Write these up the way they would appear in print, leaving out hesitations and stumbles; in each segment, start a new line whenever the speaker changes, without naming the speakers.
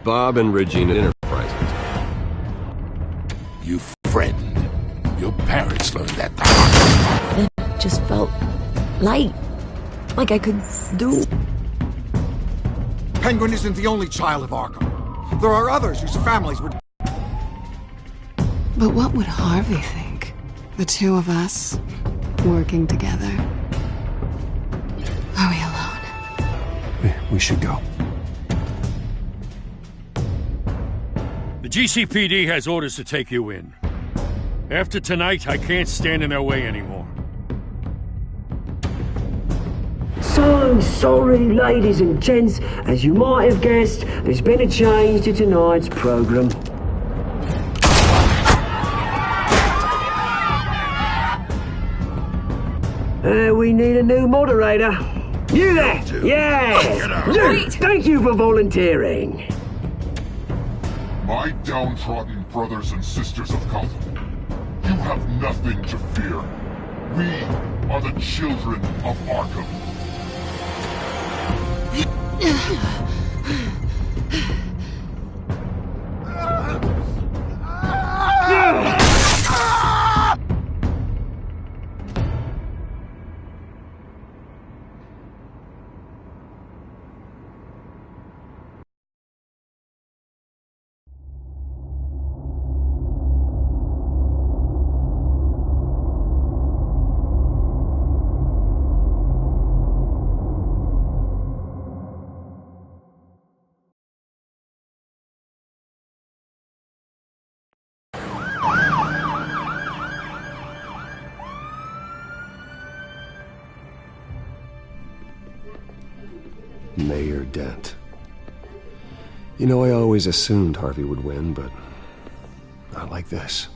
Bob and Regina Enterprises.
You frightened. Your parents learned that.
It just felt light. Like I could do.
Penguin isn't the only child of Arkham. There are others whose families were...
But what would Harvey think? The two of us, working together. Are we alone?
We should go.
The GCPD has orders to take you in. After tonight, I can't stand in their way anymore.
So sorry, ladies and gents. As you might have guessed, there's been a change to tonight's program. We need a new moderator. You there? Yeah! Luke, thank you for volunteering.
My downtrodden brothers and sisters of Gotham, you have nothing to fear. We are the children of Arkham.
Mayor Dent. You know, I always assumed Harvey would win, but not like this.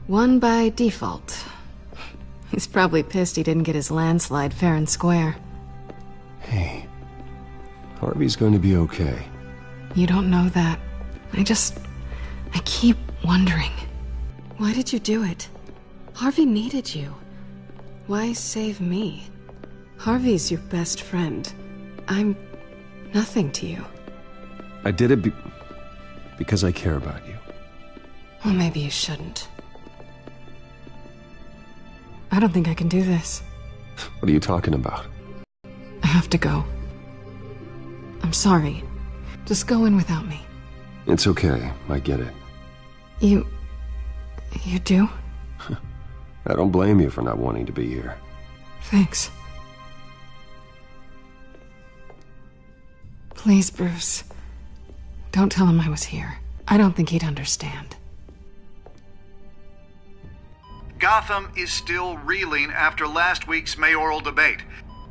Won by default. He's probably pissed he didn't get his landslide fair and square.
Hey, Harvey's going to be okay.
You don't know that. I keep wondering. Why did you do it? Harvey needed you. Why save me? Harvey's your best friend. I'm nothing to you.
I did it because I care about you.
Well, maybe you shouldn't. I don't think I can do this.
What are you talking about?
I have to go. I'm sorry. Just go in without me.
It's okay. I get it.
You do?
I don't blame you for not wanting to be here.
Thanks. Please, Bruce. Don't tell him I was here. I don't think he'd understand.
Gotham is still reeling after last week's mayoral debate.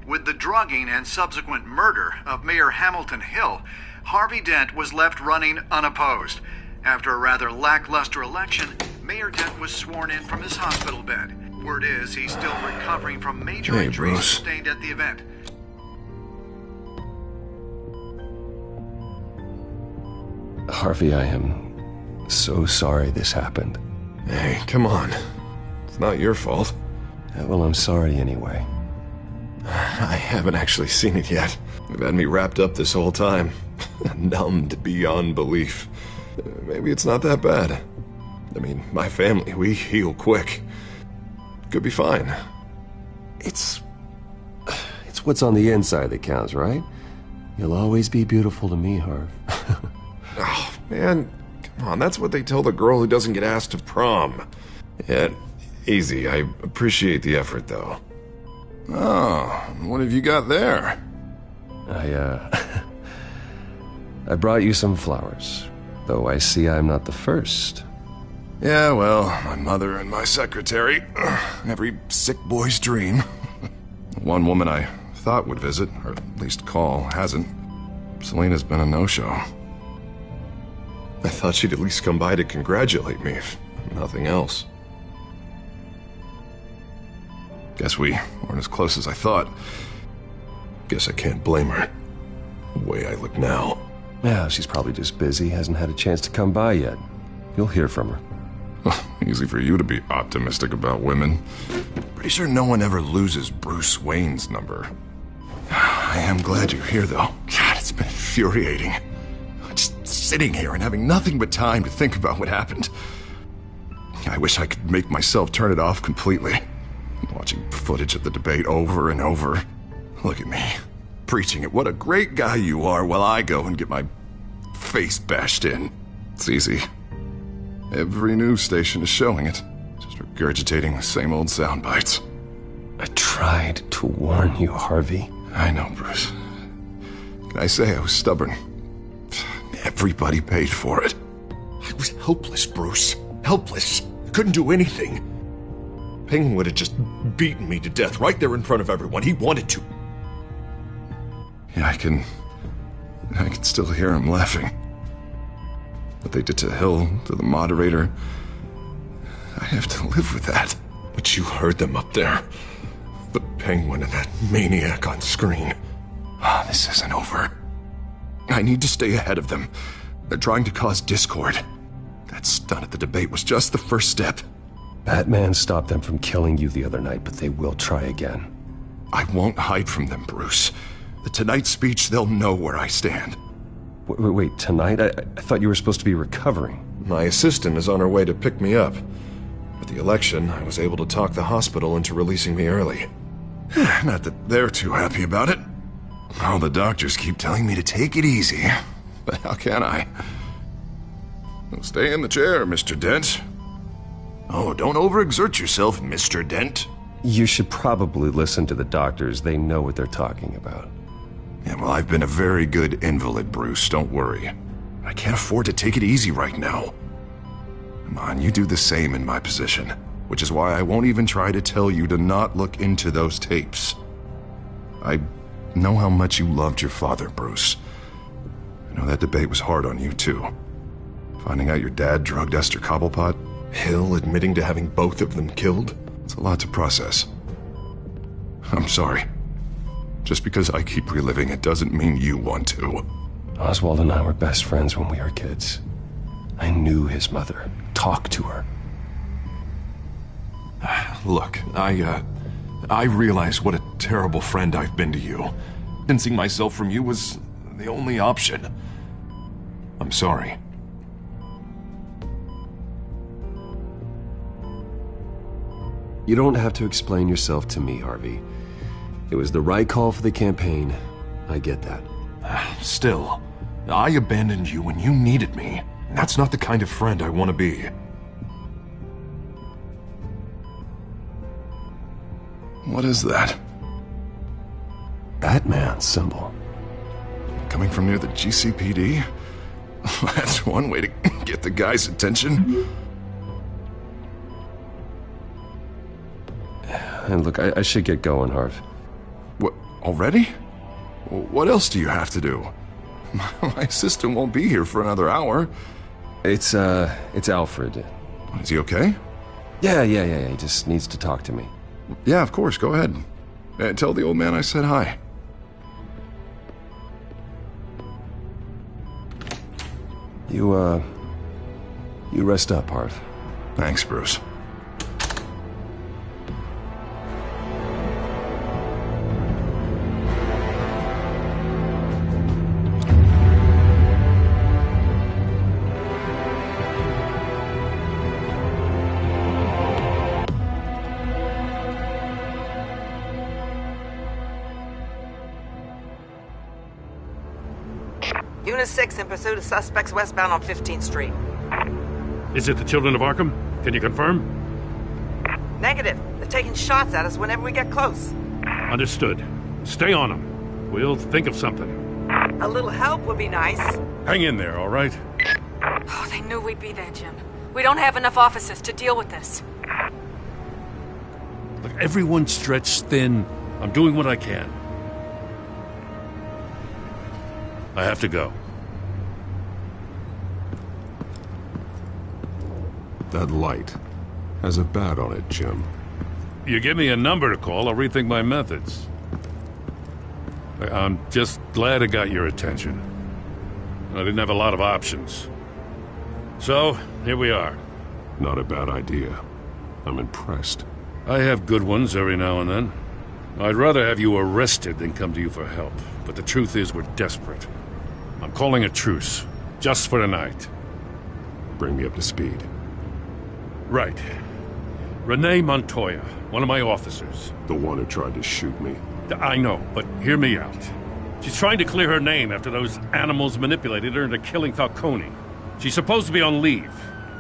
With the drugging and subsequent murder of Mayor Hamilton Hill, Harvey Dent was left running unopposed. After a rather lackluster election, Mayor Dent was sworn in from his hospital bed. Word is he's still recovering from major injuries sustained at the event.
Harvey, I am so sorry this happened.
Hey, come on. It's not your fault.
Well, I'm sorry anyway.
I haven't actually seen it yet. They've had me wrapped up this whole time. Numbed beyond belief. Maybe it's not that bad. I mean, my family, we heal quick. Could be fine.
It's what's on the inside that counts, right? You'll always be beautiful to me, Harv.
Oh, man, come on, that's what they tell the girl who doesn't get asked to prom. Yeah, easy, I appreciate the effort, though.
Oh, what have you got there?
I brought you some flowers, though I see I'm not the first.
Yeah, well, my mother and my secretary. Every sick boy's dream. One woman I thought would visit, or at least call, hasn't. Selena's been a no-show.
I thought she'd at least come by to congratulate me, if nothing else.
Guess we weren't as close as I thought.
Guess I can't blame her. The way I look now.
Yeah, she's probably just busy, hasn't had a chance to come by yet. You'll hear from her.
Easy for you to be optimistic about women. Pretty sure no one ever loses Bruce Wayne's number. I am glad you're here, though. God, it's been infuriating. Just sitting here and having nothing but time to think about what happened. I wish I could make myself turn it off completely. Watching footage of the debate over and over. Look at me, preaching at what a great guy you are while I go and get my face bashed in. It's easy. Every news station is showing it. Just regurgitating the same old sound bites.
I tried to warn you, Harvey.
I know, Bruce. Can I say I was stubborn? Everybody paid for it.
I was helpless, Bruce. Helpless. I couldn't do anything. Penguin would have just beaten me to death right there in front of everyone. He wanted to.
Yeah, I can still hear him laughing. What they did to Hill, to the moderator, I have to live with that.
But you heard them up there. The Penguin and that maniac on screen.
This isn't over. I need to stay ahead of them. They're trying to cause discord. That stunt at the debate was just the first step.
Batman stopped them from killing you the other night, but they will try again.
I won't hide from them, Bruce. The Tonight speech, they'll know where I stand.
Wait, tonight? I thought you were supposed to be recovering.
My assistant is on her way to pick me up. With the election, I was able to talk the hospital into releasing me early.
Not that they're too happy about it. All the doctors keep telling me to take it easy. But how can I? Well, stay in the chair, Mr. Dent. Oh, don't overexert yourself, Mr. Dent.
You should probably listen to the doctors. They know what they're talking about.
Yeah, well, I've been a very good invalid, Bruce. Don't worry. I can't afford to take it easy right now. Come on, you do the same in my position. Which is why I won't even try to tell you to not look into those tapes. I know how much you loved your father, Bruce. I know that debate was hard on you, too. Finding out your dad drugged Esther Cobblepot.
Hill admitting to having both of them killed.
It's a lot to process. I'm sorry. Just because I keep reliving it doesn't mean you want to.
Oswald and I were best friends when we were kids. I knew his mother. Talked to her.
Look, I realize what a terrible friend I've been to you. Distancing myself from you was the only option. I'm sorry.
You don't have to explain yourself to me, Harvey. It was the right call for the campaign. I get that.
Still, I abandoned you when you needed me. That's not the kind of friend I want to be.
What is that?
Batman's symbol.
Coming from near the GCPD? That's one way to get the guy's attention.
And look, I should get going, Harv.
What, already? What else do you have to do? My assistant won't be here for another hour.
It's Alfred.
Is he okay?
Yeah, he just needs to talk to me.
Yeah, of course, go ahead. Tell the old man I said hi.
You rest up, Harv.
Thanks, Bruce.
Unit 6 in pursuit of suspects westbound on 15th Street.
Is it the Children of Arkham? Can you confirm?
Negative. They're taking shots at us whenever we get close.
Understood. Stay on them. We'll think of something.
A little help would be nice.
Hang in there, all right?
Oh, they knew we'd be there, Jim. We don't have enough officers to deal with this.
Look, everyone's stretched thin. I'm doing what I can. I have to go.
That light has a bat on it, Jim.
You give me a number to call, I'll rethink my methods. I'm just glad I got your attention. I didn't have a lot of options. So, here we are.
Not a bad idea. I'm impressed.
I have good ones every now and then. I'd rather have you arrested than come to you for help. But the truth is we're desperate. I'm calling a truce. Just for tonight.
Bring me up to speed.
Right. Renee Montoya, one of my officers.
The one who tried to shoot me.
I know, but hear me out. She's trying to clear her name after those animals manipulated her into killing Falcone. She's supposed to be on leave,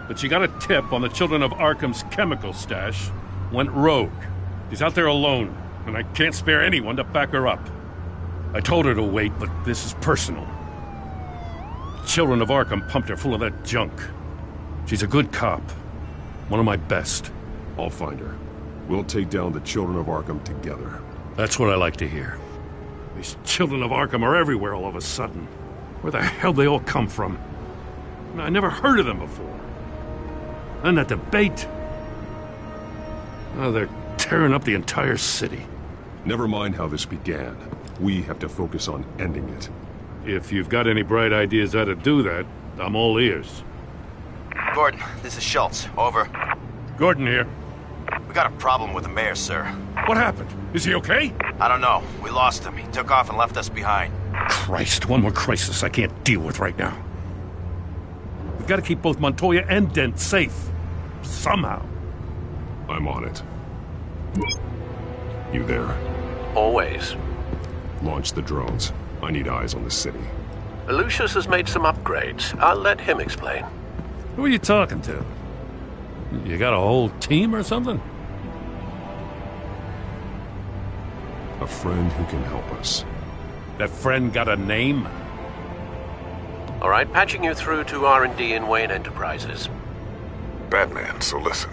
but she got a tip on the Children of Arkham's chemical stash, went rogue. She's out there alone, and I can't spare anyone to back her up. I told her to wait, but this is personal. Children of Arkham pumped her full of that junk. She's a good cop. One of my best.
I'll find her. We'll take down the Children of Arkham together.
That's what I like to hear. These Children of Arkham are everywhere all of a sudden. Where the hell they all come from? I never heard of them before. And that debate. Oh, they're tearing up the entire city.
Never mind how this began. We have to focus on ending it.
If you've got any bright ideas how to do that, I'm all ears.
Gordon, this is Schultz. Over.
Gordon here.
We got a problem with the mayor, sir.
What happened? Is he okay?
I don't know. We lost him. He took off and left us behind.
Christ, one more crisis I can't deal with right now. We've got to keep both Montoya and Dent safe. Somehow.
I'm on it. You there?
Always.
Launch the drones. I need eyes on the city.
Lucius has made some upgrades. I'll let him explain.
Who are you talking to? You got a whole team or something?
A friend who can help us.
That friend got a name?
All right, patching you through to R&D in Wayne Enterprises.
Batman, so listen.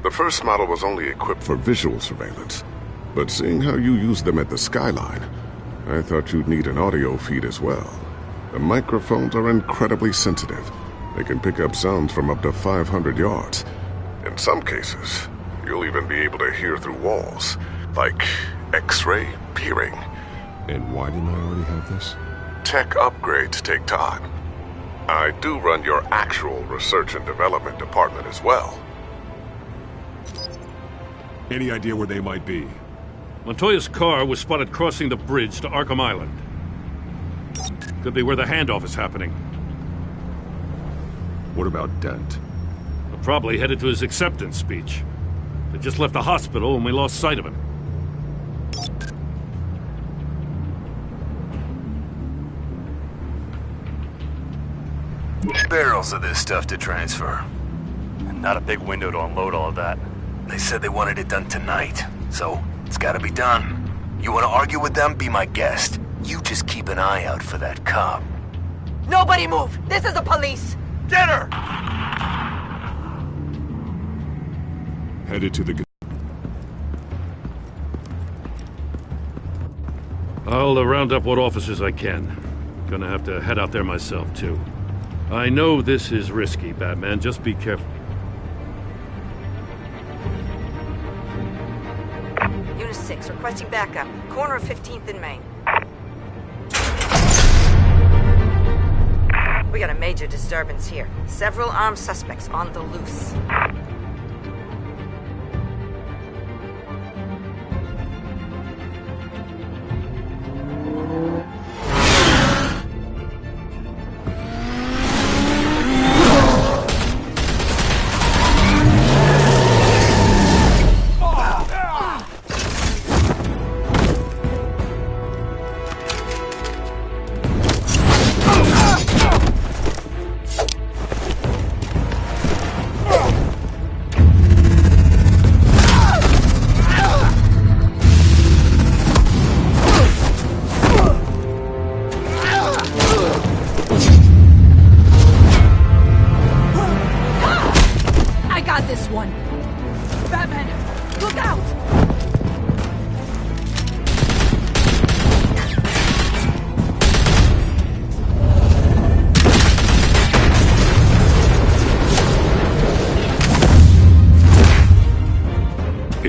The first model was only equipped for visual surveillance, but seeing how you use them at the Skyline, I thought you'd need an audio feed as well. The microphones are incredibly sensitive. They can pick up sounds from up to 500 yards. In some cases, you'll even be able to hear through walls, like X-ray peering.
And why didn't I already have this?
Tech upgrades take time. I do run your actual research and development department as well.
Any idea where they might be?
Montoya's car was spotted crossing the bridge to Arkham Island. Could be where the handoff is happening.
What about Dent?
We're probably headed to his acceptance speech. They just left the hospital and we lost sight of him.
Barrels of this stuff to transfer. And not a big window to unload all of that. They said they wanted it done tonight, so it's gotta be done. You wanna argue with them? Be my guest. You just keep an eye out for that cop.
Nobody move! This is the police!
Get her!
Headed to the...
I'll round up what officers I can. Gonna have to head out there myself, too. I know this is risky, Batman. Just be careful.
Unit 6, requesting backup. Corner of 15th and Main. We got a major disturbance here. Several armed suspects on the loose.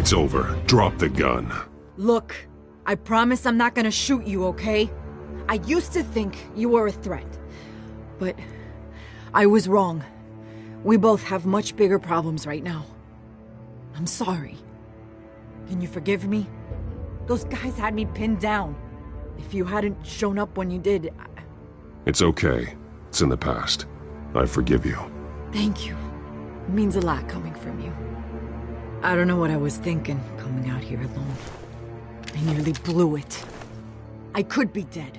It's over. Drop the gun.
Look, I promise I'm not gonna shoot you, okay? I used to think you were a threat, but I was wrong. We both have much bigger problems right now. I'm sorry. Can you forgive me? Those guys had me pinned down. If you hadn't shown up when you did,
It's okay. It's in the past. I forgive you.
Thank you. It means a lot coming from you. I don't know what I was thinking, coming out here alone. I nearly blew it. I could be dead.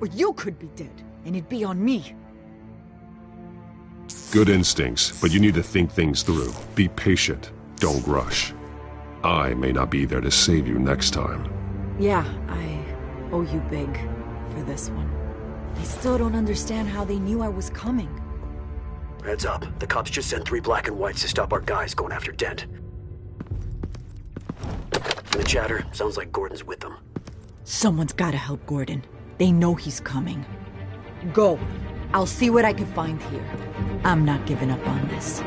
Or you could be dead, and it'd be on me.
Good instincts, but you need to think things through. Be patient. Don't rush. I may not be there to save you next time.
Yeah, I owe you big for this one. I still don't understand how they knew I was coming.
Heads up. The cops just sent 3 black and whites to stop our guys going after Dent. From the chatter, sounds like Gordon's with them.
Someone's gotta help Gordon. They know he's coming. Go. I'll see what I can find here. I'm not giving up on this.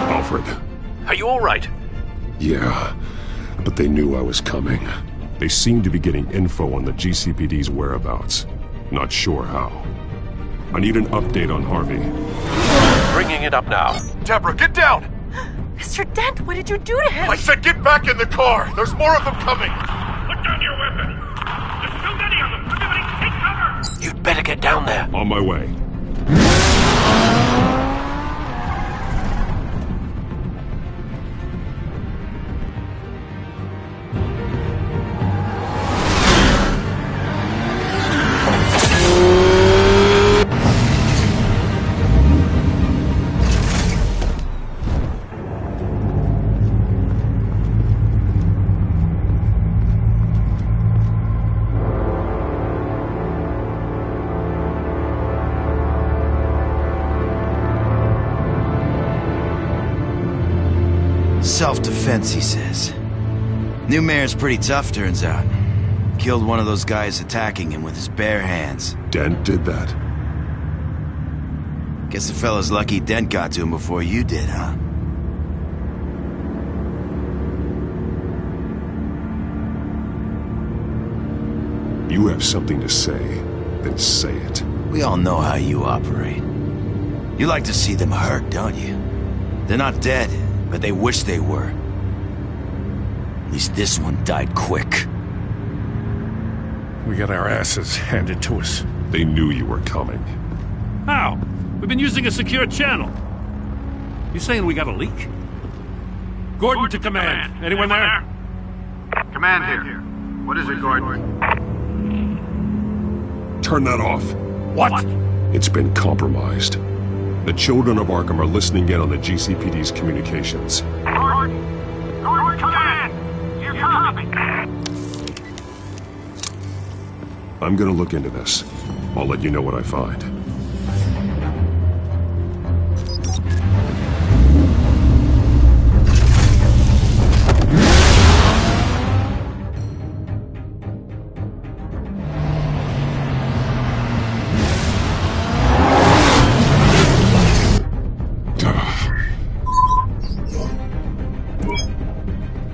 Alfred.
Are you all right?
Yeah, but they knew I was coming. They seem to be getting info on the GCPD's whereabouts. Not sure how. I need an update on Harvey.
Bringing it up now.
Deborah, get down!
Mr. Dent, what did you do to him?
I said get back in the car! There's more of them coming!
Put down your weapon! There's too many of them! Everybody take cover!
You'd better get down there.
On my way.
Self-defense, he says. New mayor's pretty tough, turns out. Killed one of those guys attacking him with his bare hands.
Dent did that?
Guess the fella's lucky Dent got to him before you did, huh?
You have something to say, then say it.
We all know how you operate. You like to see them hurt, don't you? They're not dead, but they wish they were. At least this one died quick.
We got our asses handed to us.
They knew you were coming.
How? We've been using a secure channel. You saying we got a leak? Gordon to command. Anyone there?
Command here. What is it, Gordon?
Turn that off.
What?
It's been compromised. The children of Arkham are listening in on the GCPD's communications.
Gordon, command! You copy?
I'm gonna look into this. I'll let you know what I find.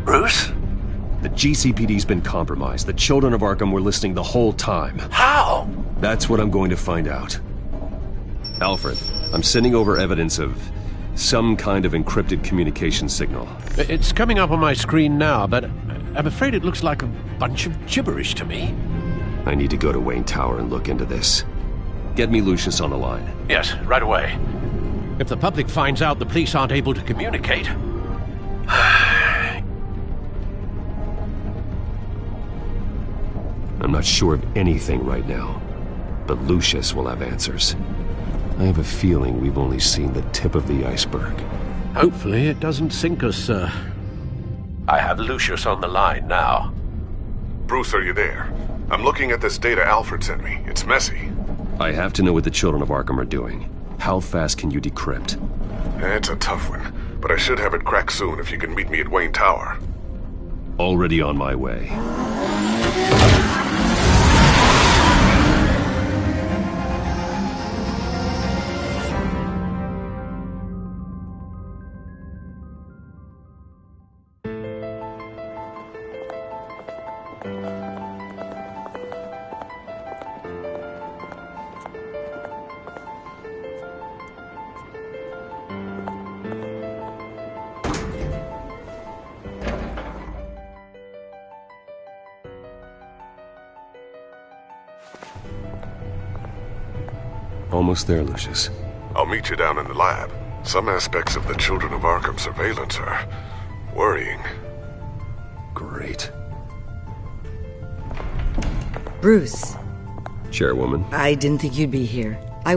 Bruce?
The GCPD's been compromised. The children of Arkham were listening the whole time.
How?
That's what I'm going to find out. Alfred, I'm sending over evidence of some kind of encrypted communication signal.
It's coming up on my screen now, but I'm afraid it looks like a bunch of gibberish to me.
I need to go to Wayne Tower and look into this. Get me Lucius on the line.
Yes, right away. If the public finds out the police aren't able to communicate...
I'm not sure of anything right now, but Lucius will have answers. I have a feeling we've only seen the tip of the iceberg.
Hopefully it doesn't sink us, sir. I have Lucius on the line now.
Bruce, are you there? I'm looking at this data Alfred sent me. It's messy.
I have to know what the children of Arkham are doing. How fast can you decrypt?
It's a tough one, but I should have it cracked soon if you can meet me at Wayne Tower.
Already on my way. almost there, Lucius.
I'll meet you down in the lab. Some aspects of the Children of Arkham surveillance are worrying.
Great.
Bruce.
Chairwoman.
I didn't think you'd be here. I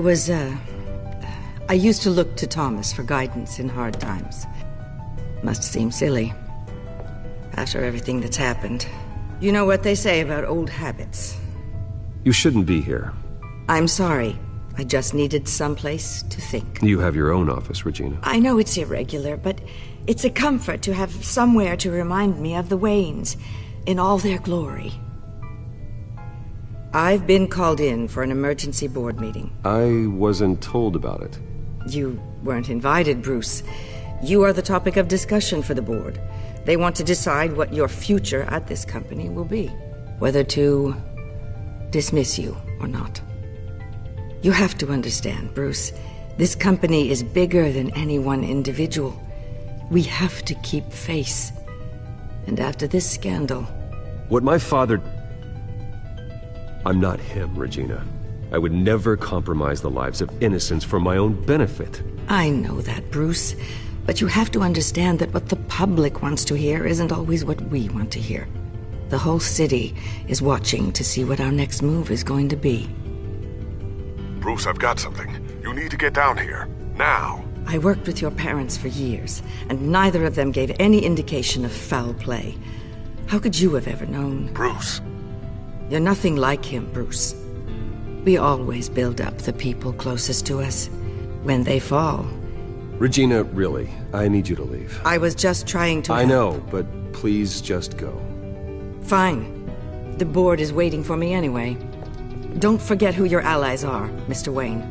used to look to Thomas for guidance in hard times. Must seem silly. After everything that's happened. You know what they say about old habits.
You shouldn't be here.
I'm sorry. I just needed someplace to think.
You have your own office, Regina.
I know it's irregular, but it's a comfort to have somewhere to remind me of the Waynes in all their glory. I've been called in for an emergency board meeting.
I wasn't told about it.
You weren't invited, Bruce. You are the topic of discussion for the board. They want to decide what your future at this company will be. Whether to dismiss you or not. You have to understand, Bruce. This company is bigger than any one individual. We have to keep face. And after this scandal...
What my father... I'm not him, Regina. I would never compromise the lives of innocents for my own benefit.
I know that, Bruce. But you have to understand that what the public wants to hear isn't always what we want to hear. The whole city is watching to see what our next move is going to be.
Bruce, I've got something. You need to get down here. Now.
I worked with your parents for years, and neither of them gave any indication of foul play. How could you have ever known?
Bruce.
You're nothing like him, Bruce. We always build up the people closest to us. When they fall...
Regina, really, I need you to leave.
I was just trying to...
I know, but please just go.
Fine. The board is waiting for me anyway. Don't forget who your allies are, Mr. Wayne.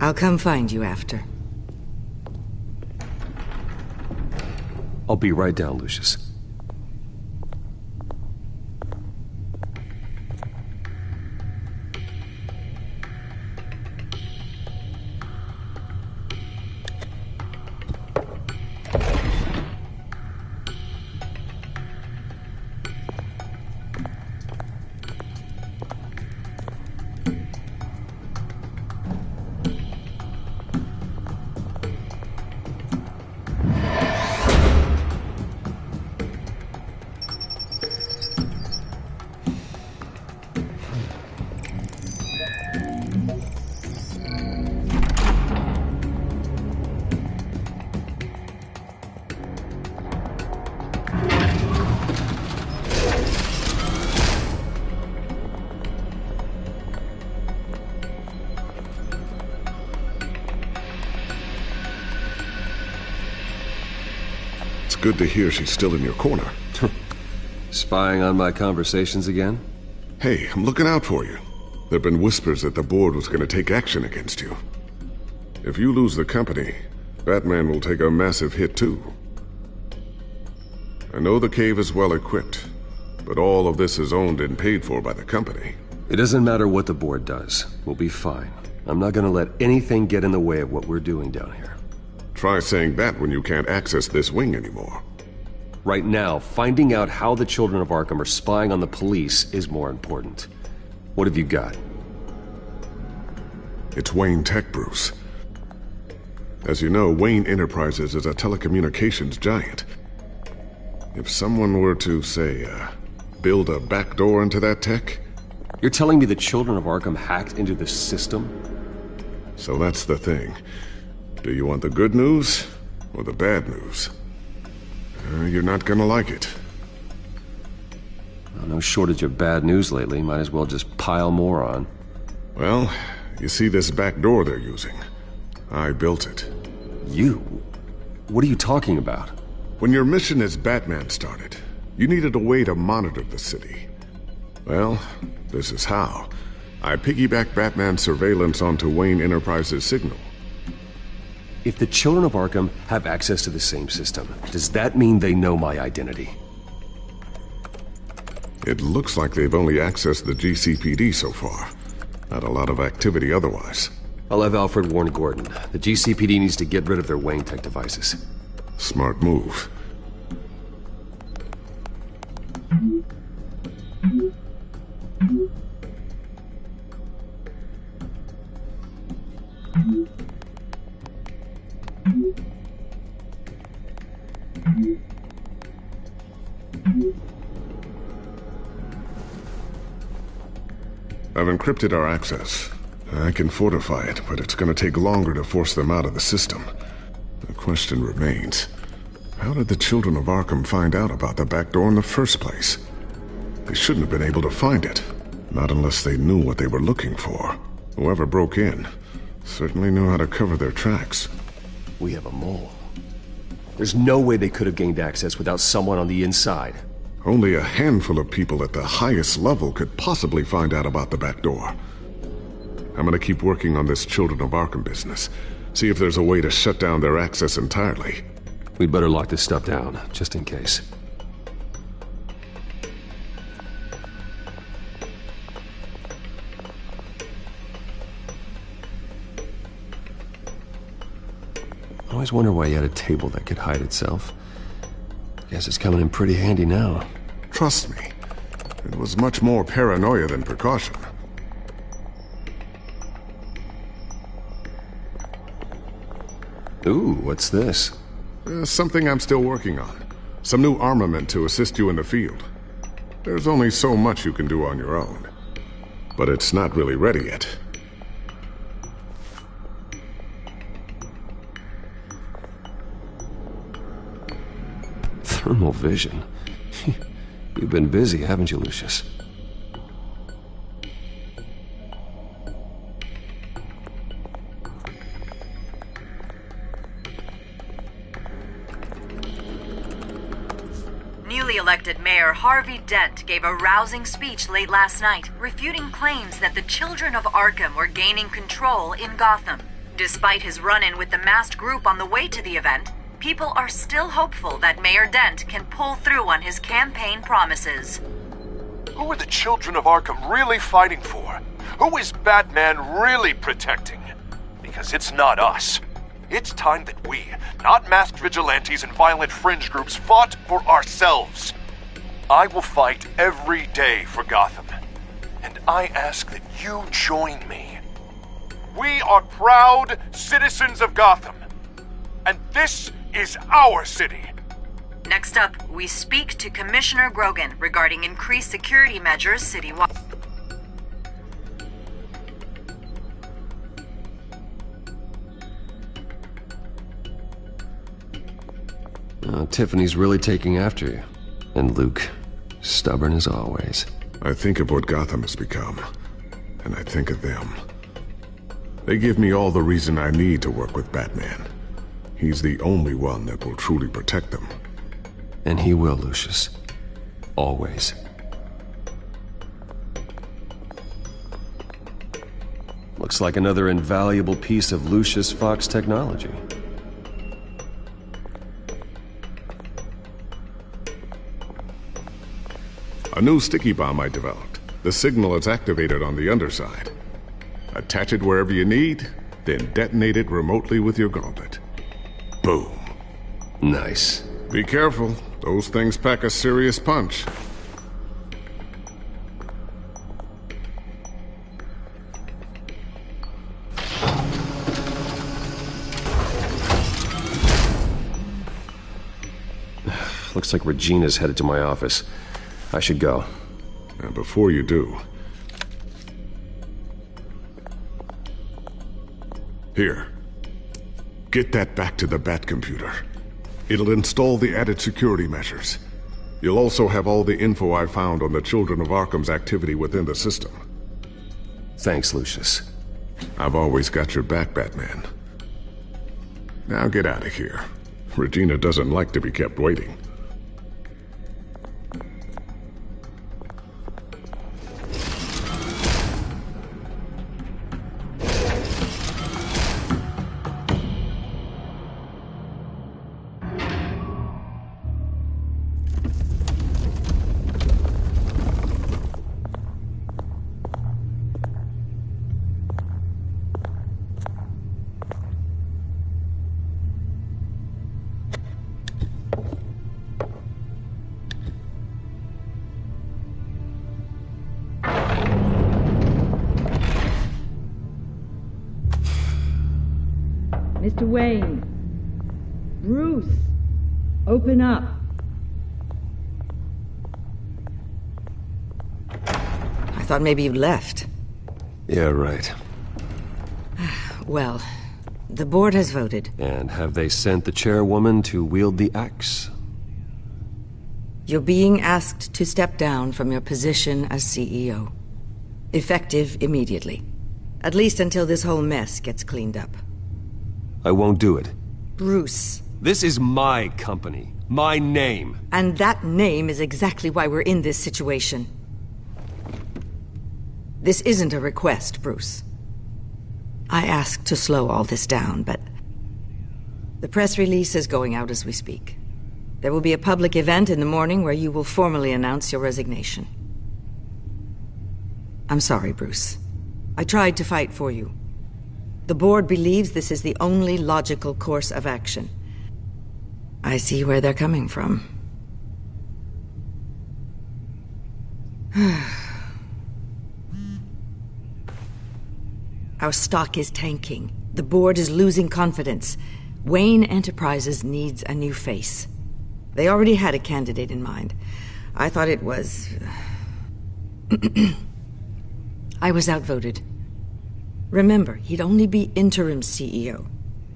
I'll come find you after.
I'll be right down, Lucius.
Good to hear she's still in your corner.
Spying on my conversations again?
Hey, I'm looking out for you. There've been whispers that the board was going to take action against you. If you lose the company, Batman will take a massive hit too. I know the cave is well equipped, but all of this is owned and paid for by the company.
It doesn't matter what the board does. We'll be fine. I'm not going to let anything get in the way of what we're doing down here.
Try saying that when you can't access this wing anymore.
Right now, finding out how the Children of Arkham are spying on the police is more important. What have you got?
It's Wayne Tech, Bruce. As you know, Wayne Enterprises is a telecommunications giant. If someone were to, say, build a backdoor into that tech...
You're telling me the Children of Arkham hacked into the system?
So that's the thing. Do you want the good news or the bad news? You're not gonna like it.
Well, no shortage of bad news lately. Might as well just pile more on.
Well, you see this back door they're using? I built it.
You? What are you talking about?
When your mission as Batman started, you needed a way to monitor the city. Well, this is how. I piggybacked Batman's surveillance onto Wayne Enterprises' signal.
If the Children of Arkham have access to the same system, does that mean they know my identity?
It looks like they've only accessed the GCPD so far. Not a lot of activity otherwise.
I'll have Alfred warn Gordon. The GCPD needs to get rid of their Wayne Tech devices.
Smart move. I've encrypted our access. I can fortify it, but it's going to take longer to force them out of the system. The question remains, how did the children of Arkham find out about the back door in the first place? They shouldn't have been able to find it, not unless they knew what they were looking for. Whoever broke in certainly knew how to cover their tracks.
We have a mole. There's no way they could have gained access without someone on the inside.
Only a handful of people at the highest level could possibly find out about the back door. I'm gonna keep working on this Children of Arkham business. See if there's a way to shut down their access entirely.
We'd better lock this stuff down, just in case. I always wonder why you had a table that could hide itself. Guess it's coming in pretty handy now.
Trust me, it was much more paranoia than precaution.
Ooh, what's this?
Something I'm still working on. Some new armament to assist you in the field. There's only so much you can do on your own. But it's not really ready yet.
Thermal vision. You've been busy, haven't you, Lucius?
Newly elected Mayor Harvey Dent gave a rousing speech late last night, refuting claims that the children of Arkham were gaining control in Gotham. Despite his run-in with the masked group on the way to the event, people are still hopeful that Mayor Dent can pull through on his campaign promises.
Who are the children of Arkham really fighting for? Who is Batman really protecting? Because it's not us. It's time that we, not masked vigilantes and violent fringe groups, fought for ourselves. I will fight every day for Gotham. And I ask that you join me. We are proud citizens of Gotham. And this is our city.
Next up, we speak to Commissioner Grogan regarding increased security measures citywide.
Tiffany's really taking after you. And Luke, stubborn as always.
I think of what Gotham has become, and I think of them. They give me all the reason I need to work with Batman. He's the only one that will truly protect them.
And he will, Lucius. Always. Looks like another invaluable piece of Lucius Fox technology.
A new sticky bomb I developed. The signal is activated on the underside. Attach it wherever you need, then detonate it remotely with your gauntlet. Boom.
Nice.
Be careful. Those things pack a serious punch.
Looks like Regina's headed to my office. I should go.
And before you do... Here. Get that back to the Bat computer. It'll install the added security measures. You'll also have all the info I found on the Children of Arkham's activity within the system.
Thanks, Lucius.
I've always got your back, Batman. Now get out of here. Regina doesn't like to be kept waiting.
Mr. Wayne. Bruce.
Open up.
I thought maybe you'd left.
Yeah, right.
Well, the board has voted.
And have they sent the chairwoman to wield the axe?
You're being asked to step down from your position as CEO. Effective immediately. At least until this whole mess gets cleaned up.
I won't do it.
Bruce.
This is my company. My name.
And that name is exactly why we're in this situation. This isn't a request, Bruce. I asked to slow all this down, but the press release is going out as we speak. There will be a public event in the morning where you will formally announce your resignation. I'm sorry, Bruce. I tried to fight for you. The board believes this is the only logical course of action. I see where they're coming from. Our stock is tanking. The board is losing confidence. Wayne Enterprises needs a new face. They already had a candidate in mind. I thought it was... I was outvoted. Remember, he'd only be interim CEO,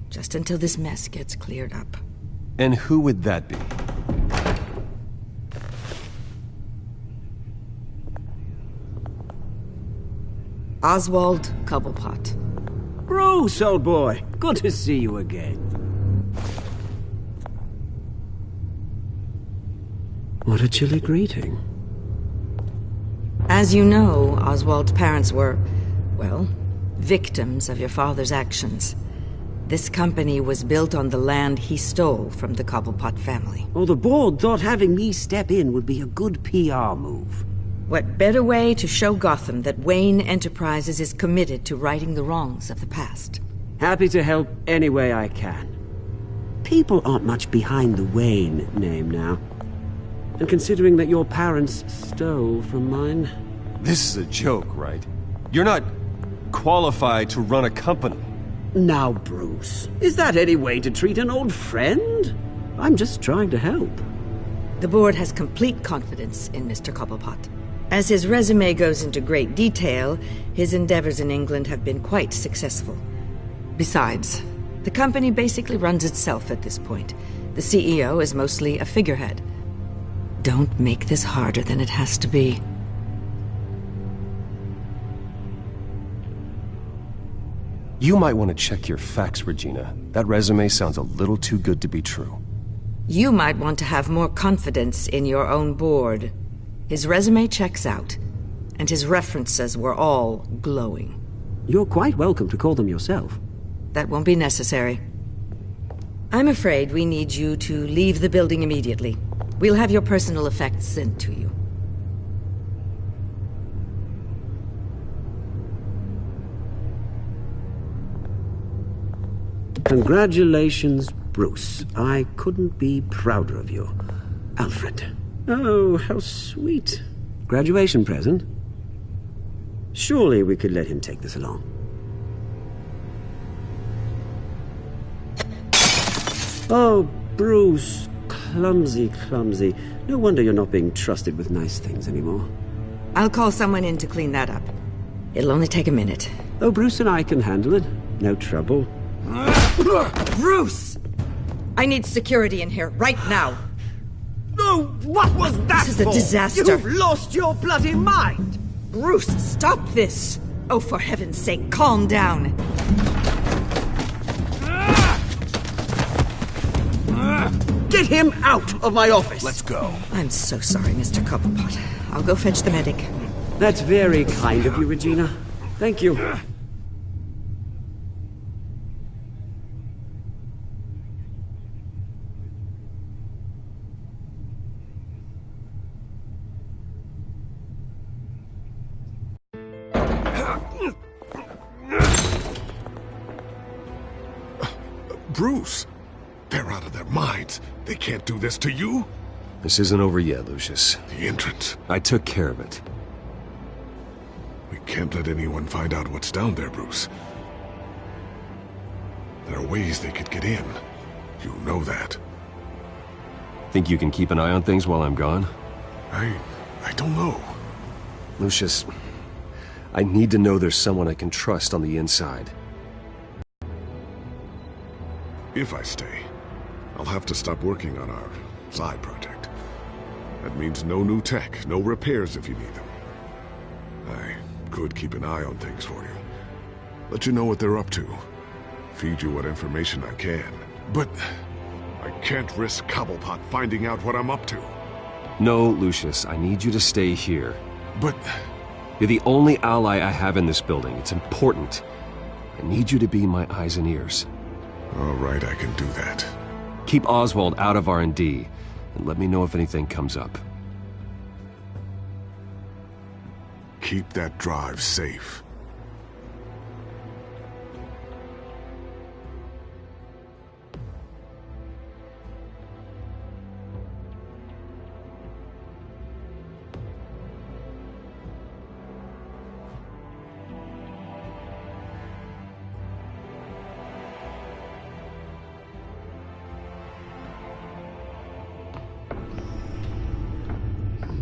just until this mess gets cleared up.
And who would that be?
Oswald Cobblepot.
Bruce, old boy. Good to see you again. What a chilly greeting.
As you know, Oswald's parents were, well, victims of your father's actions. This company was built on the land he stole from the Cobblepot family.
Oh, the board thought having me step in would be a good PR move.
What better way to show Gotham that Wayne Enterprises is committed to righting the wrongs of the past?
Happy to help any way I can. People aren't much behind the Wayne name now. And considering that your parents stole from mine...
This is a joke, right? You're not qualified to run a company.
Now, Bruce, is that any way to treat an old friend? I'm just trying to help.
The board has complete confidence in Mr. Cobblepot. As his resume goes into great detail, his endeavors in England have been quite successful. Besides, the company basically runs itself at this point. The CEO is mostly a figurehead. Don't make this harder than it has to be.
You might want to check your facts, Regina. That resume sounds a little too good to be true.
You might want to have more confidence in your own board. His resume checks out, and his references were all glowing.
You're quite welcome to call them yourself.
That won't be necessary. I'm afraid we need you to leave the building immediately. We'll have your personal effects sent to you.
Congratulations, Bruce. I couldn't be prouder of you. Alfred. Oh, how sweet. Graduation present? Surely we could let him take this along. Oh, Bruce. Clumsy, clumsy. No wonder you're not being trusted with nice things anymore.
I'll call someone in to clean that up. It'll only take a minute.
Oh, Bruce and I can handle it. No trouble.
Bruce! I need security in here, right now.
Oh, what was that
This is a disaster.
You've lost your bloody mind!
Bruce, stop this! Oh, for heaven's sake, calm down.
Get him out of my office!
Let's go.
I'm so sorry, Mr. Cobblepot. I'll go fetch the medic.
That's very kind of you, Regina. Thank you.
Bruce, they're out of their minds. They can't do this to you.
This isn't over yet, Lucius.
The entrance.
I took care of it.
We can't let anyone find out what's down there, Bruce. There are ways they could get in. You know that.
Think you can keep an eye on things while I'm gone?
I don't know.
Lucius, I need to know there's someone I can trust on the inside.
If I stay, I'll have to stop working on our side project. That means no new tech, no repairs if you need them. I could keep an eye on things for you. Let you know what they're up to. Feed you what information I can. But I can't risk Cobblepot finding out what I'm up to.
No, Lucius, I need you to stay here.
But...
You're the only ally I have in this building. It's important. I need you to be my eyes and ears.
All right, I can do that.
Keep Oswald out of R&D, and let me know if anything comes up.
Keep that drive safe.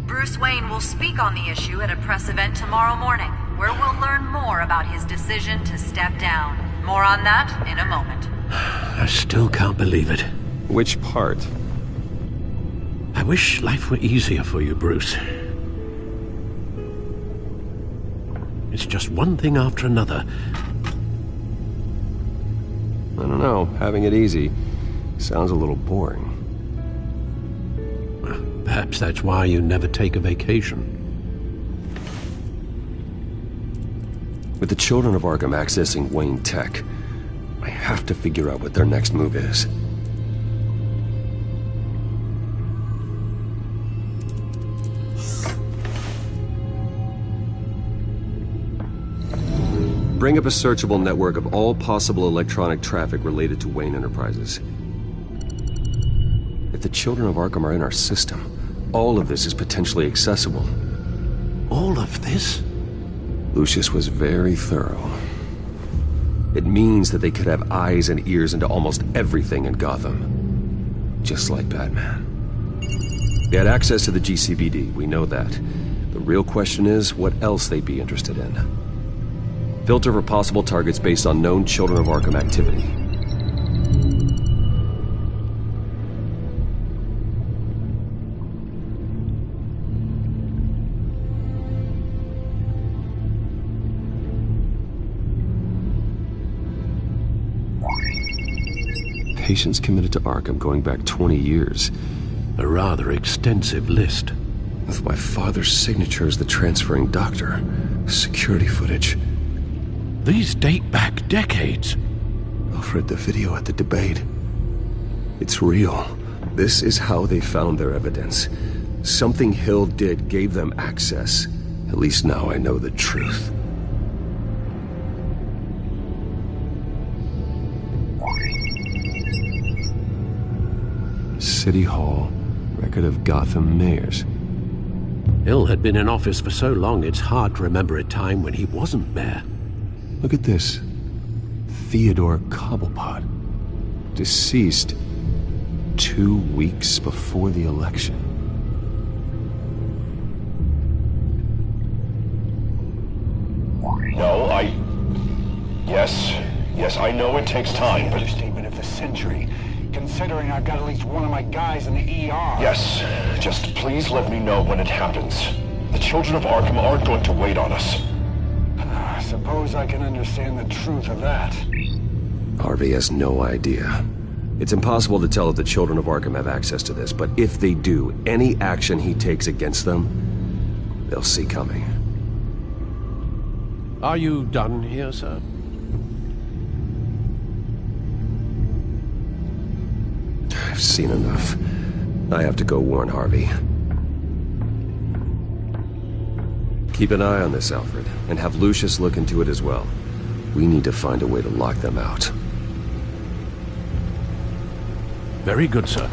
Bruce Wayne will speak on the issue at a press event tomorrow morning, where we'll learn more about his decision to step down. More on that in a moment.
I still can't believe it.
Which part?
I wish life were easier for you, Bruce. It's just one thing after another.
I don't know. Having it easy sounds a little boring.
Perhaps that's why you never take a vacation.
With the children of Arkham accessing Wayne Tech, I have to figure out what their next move is. Bring up a searchable network of all possible electronic traffic related to Wayne Enterprises. If the children of Arkham are in our system, all of this is potentially accessible.
All of this?
Lucius was very thorough. It means that they could have eyes and ears into almost everything in Gotham. Just like Batman. They had access to the GCPD, we know that. The real question is what else they'd be interested in. Filter for possible targets based on known Children of Arkham activity. Patients committed to Arkham going back 20 years.
A rather extensive list.
With my father's signature as the transferring doctor. Security footage.
These date back decades.
Alfred, the video at the debate. It's real. This is how they found their evidence. Something Hill did gave them access. At least now I know the truth. City Hall, record of Gotham mayors.
Hill had been in office for so long it's hard to remember a time when he wasn't mayor.
Look at this. Theodore Cobblepot. Deceased 2 weeks before the election.
No, Yes, I know it takes time, but...
Understatement of the century. Considering I've got at least one of my guys in the ER.
Yes, just please let me know when it happens. The children of Arkham aren't going to wait on us.
I suppose I can understand the truth of that.
Harvey has no idea. It's impossible to tell if the children of Arkham have access to this, but if they do, any action he takes against them, they'll see coming.
Are you done here, sir?
I've seen enough. I have to go warn Harvey. Keep an eye on this, Alfred, and have Lucius look into it as well. We need to find a way to lock them out.
Very good, sir.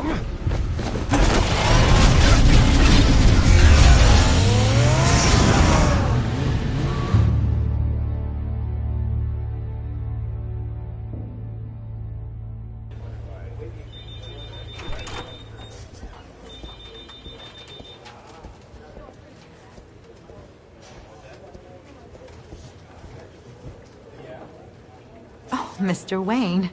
Mr. Wayne.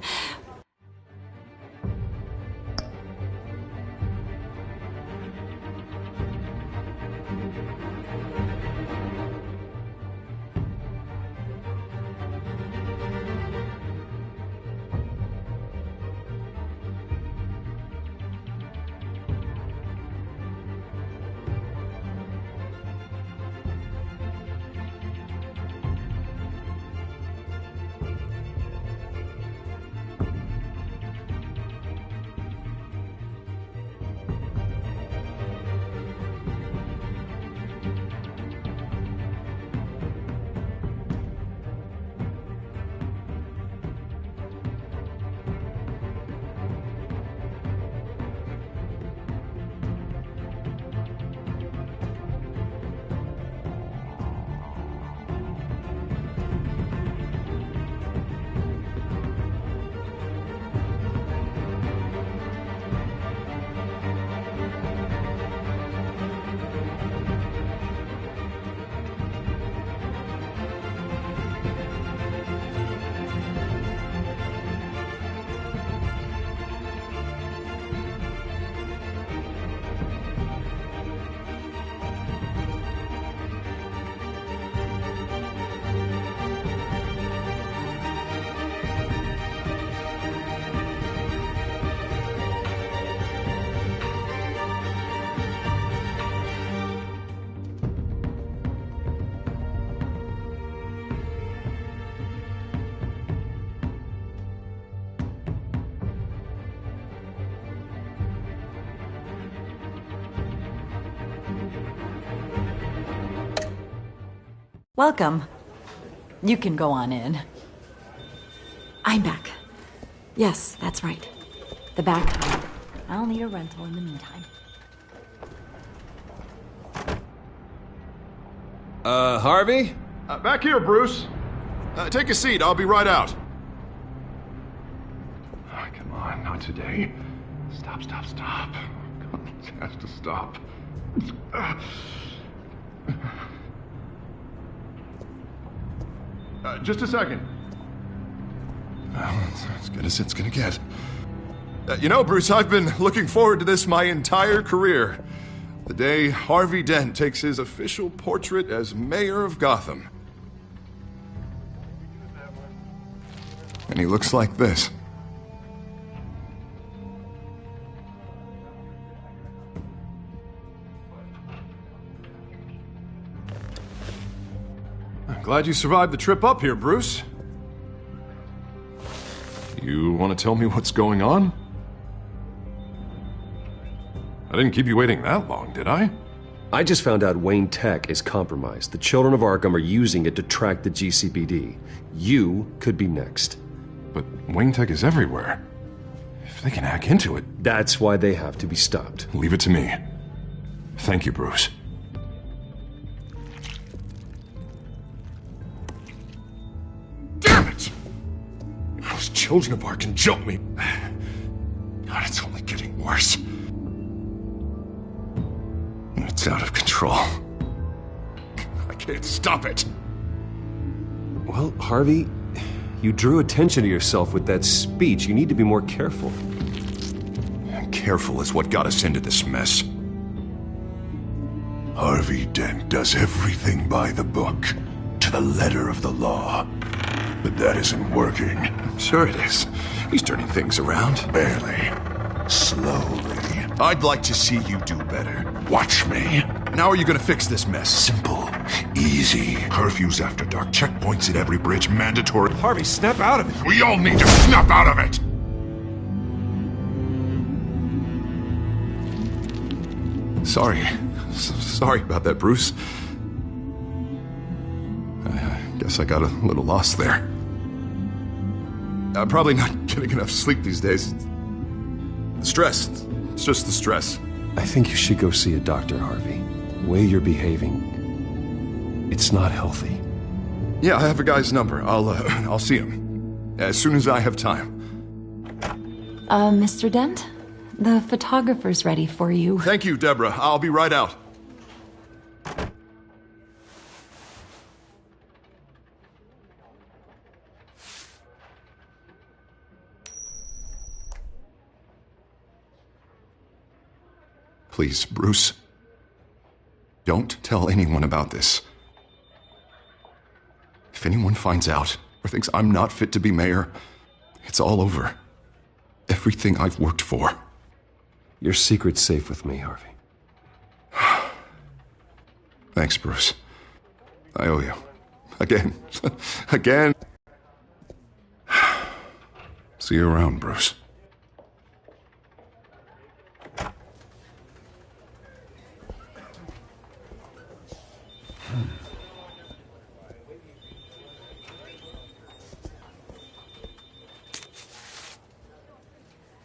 Welcome. You can go on in. I'm back. Yes, that's right. The back. I'll need a rental in the meantime.
Harvey? Back here, Bruce. Take a seat. I'll be right out. Oh, come on, not today. Stop. God, it has to stop. Just a second. Well, it's as good as it's gonna get. You know, Bruce, I've been looking forward to this my entire career. The day Harvey Dent takes his official portrait as mayor of Gotham. And he looks like this. I'm glad you survived the trip up here, Bruce. You want to tell me what's going on? I didn't keep you waiting that long, did I?
I just found out Wayne Tech is compromised. The children of Arkham are using it to track the GCPD. You could be next.
But Wayne Tech is everywhere. If they can hack into it...
That's why they have to be stopped.
Leave it to me. Thank you, Bruce. Damn it! Those children of Arkham jumped me. God, it's only getting worse. It's out of control. I can't stop it.
Well, Harvey, you drew attention to yourself with that speech. You need to be more careful.
Careful is what got us into this mess. Harvey Dent does everything by the book, to the letter of the law. But that isn't working. Sure it is. He's turning things around. Barely. Slowly. I'd like to see you do better. Watch me. And how are you gonna fix this mess? Simple. Easy. Curfews after dark. Checkpoints at every bridge. Mandatory.
Harvey, snap out of it.
We all need to snap out of it! Sorry about that, Bruce. I guess I got a little lost there. I'm probably not getting enough sleep these days. The stress. It's just the stress.
I think you should go see a doctor, Harvey. The way you're behaving, it's not healthy.
Yeah, I have a guy's number. I'll see him as soon as I have time.
Mr. Dent? The photographer's ready for you.
Thank you, Deborah. I'll be right out. Please, Bruce. Don't tell anyone about this. If anyone finds out or thinks I'm not fit to be mayor, it's all over. Everything I've worked for.
Your secret's safe with me, Harvey.
Thanks, Bruce. I owe you. Again. Again. See you around, Bruce.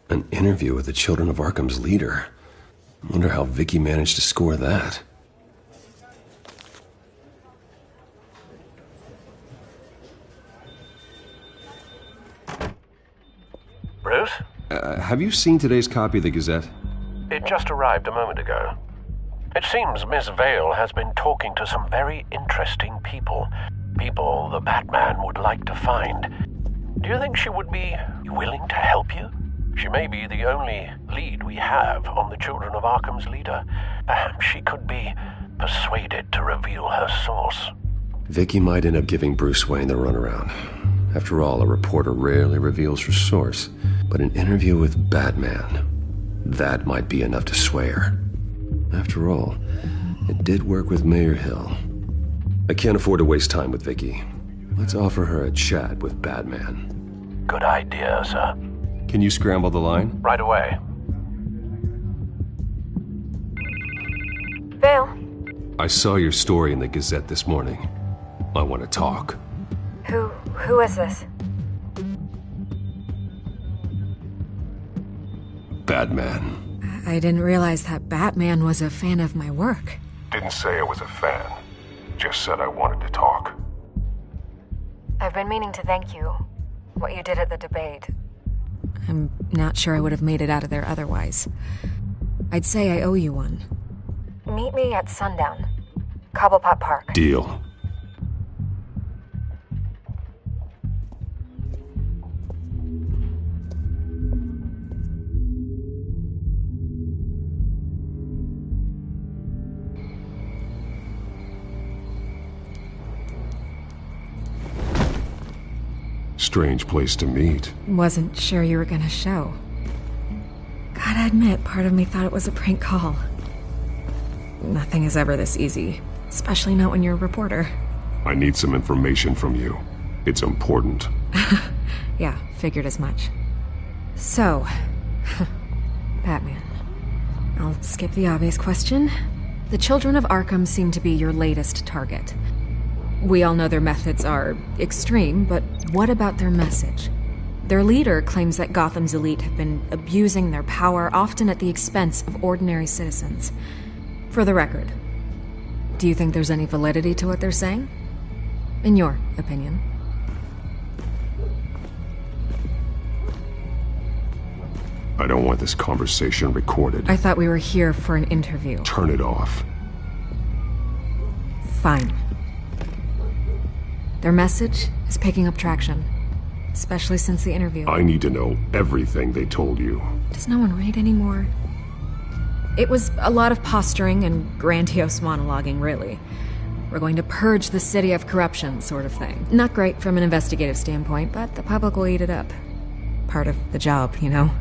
An interview with the Children of Arkham's leader. I wonder how Vicky managed to score that.
Bruce?
Have you seen today's copy of the Gazette?
It just arrived a moment ago. It seems Miss Vale has been talking to some very interesting people. People the Batman would like to find. Do you think she would be willing to help you? She may be the only lead we have on the Children of Arkham's leader. Perhaps she could be persuaded to reveal her source.
Vicky might end up giving Bruce Wayne the runaround. After all, a reporter rarely reveals her source. But an interview with Batman, that might be enough to sway her. After all, it did work with Mayor Hill. I can't afford to waste time with Vicky. Let's offer her a chat with Batman.
Good idea, sir.
Can you scramble the line?
Right away.
Vale.
I saw your story in the Gazette this morning. I want to talk.
Who is this?
Batman.
I didn't realize that Batman was a fan of my work.
Didn't say I was a fan. Just said I wanted to talk.
I've been meaning to thank you. What you did at the debate.
I'm not sure I would have made it out of there otherwise. I'd say I owe you one.
Meet me at sundown. Cobblepot Park.
Deal.
Strange place to meet.
Wasn't sure you were gonna show. Gotta admit, part of me thought it was a prank call. Nothing is ever this easy, especially not when you're a reporter.
I need some information from you. It's important.
Yeah, figured as much. So, Batman. I'll skip the obvious question. The Children of Arkham seem to be your latest target. We all know their methods are extreme, but what about their message? Their leader claims that Gotham's elite have been abusing their power, often at the expense of ordinary citizens. For the record, do you think there's any validity to what they're saying? In your opinion?
I don't want this conversation recorded.
I thought we were here for an interview.
Turn it off.
Fine. Their message is picking up traction, especially since the interview.
I need to know everything they told you.
Does no one read anymore? It was a lot of posturing and grandiose monologuing, really. We're going to purge the city of corruption, sort of thing. Not great from an investigative standpoint, but the public will eat it up. Part of the job, you know?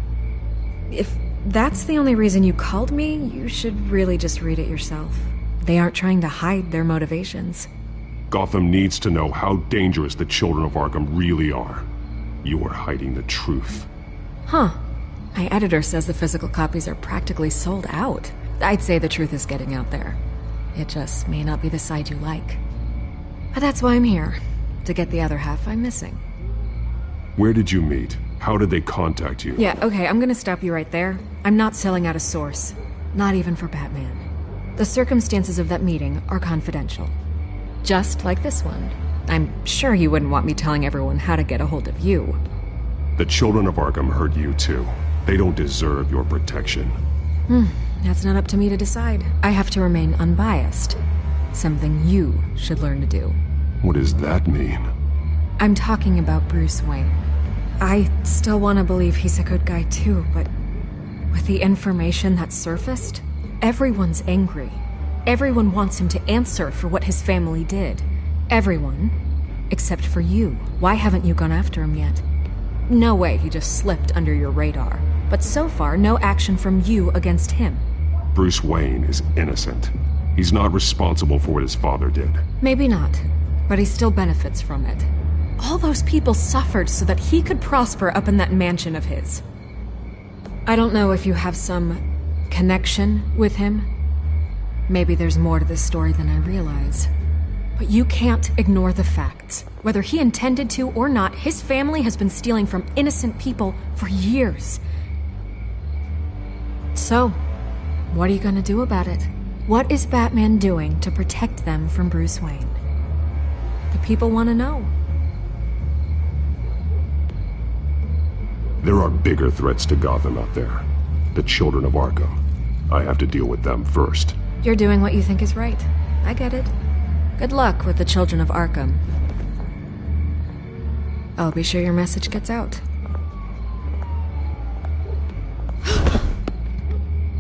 If that's the only reason you called me, you should really just read it yourself. They aren't trying to hide their motivations.
Gotham needs to know how dangerous the Children of Arkham really are. You are hiding the truth.
Huh. My editor says the physical copies are practically sold out. I'd say the truth is getting out there. It just may not be the side you like. But that's why I'm here, to get the other half I'm missing.
Where did you meet? How did they contact you?
Yeah, okay, I'm gonna stop you right there. I'm not selling out a source. Not even for Batman. The circumstances of that meeting are confidential. Just like this one. I'm sure you wouldn't want me telling everyone how to get a hold of you.
The Children of Arkham heard you too. They don't deserve your protection.
That's not up to me to decide. I have to remain unbiased. Something you should learn to do.
What does that mean?
I'm talking about Bruce Wayne. I still want to believe he's a good guy too, but with the information that surfaced,
Everyone's angry. Everyone wants him to answer for what his family did. Everyone. Except for you. Why haven't you gone after him yet? No way he just slipped under your radar. But so far, no action from you against him.
Bruce Wayne is innocent. He's not responsible for what his father did.
Maybe not, but he still benefits from it. All those people suffered so that he could prosper up in that mansion of his. I don't know if you have some connection with him. Maybe there's more to this story than I realize. But you can't ignore the facts. Whether he intended to or not, his family has been stealing from innocent people for years. So, what are you gonna do about it? What is Batman doing to protect them from Bruce Wayne? The people want to know.
There are bigger threats to Gotham out there. The children of Arkham. I have to deal with them first.
You're doing what you think is right. I get it. Good luck with the children of Arkham. I'll be sure your message gets out.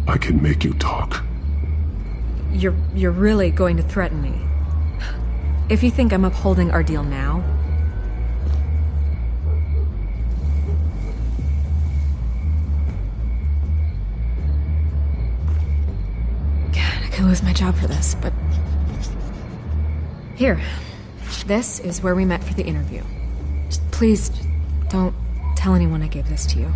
I can make you talk.
You're really going to threaten me. If you think I'm upholding our deal now... God, I could lose my job for this, but... Here. This is where we met for the interview. Please, don't tell anyone I gave this to you.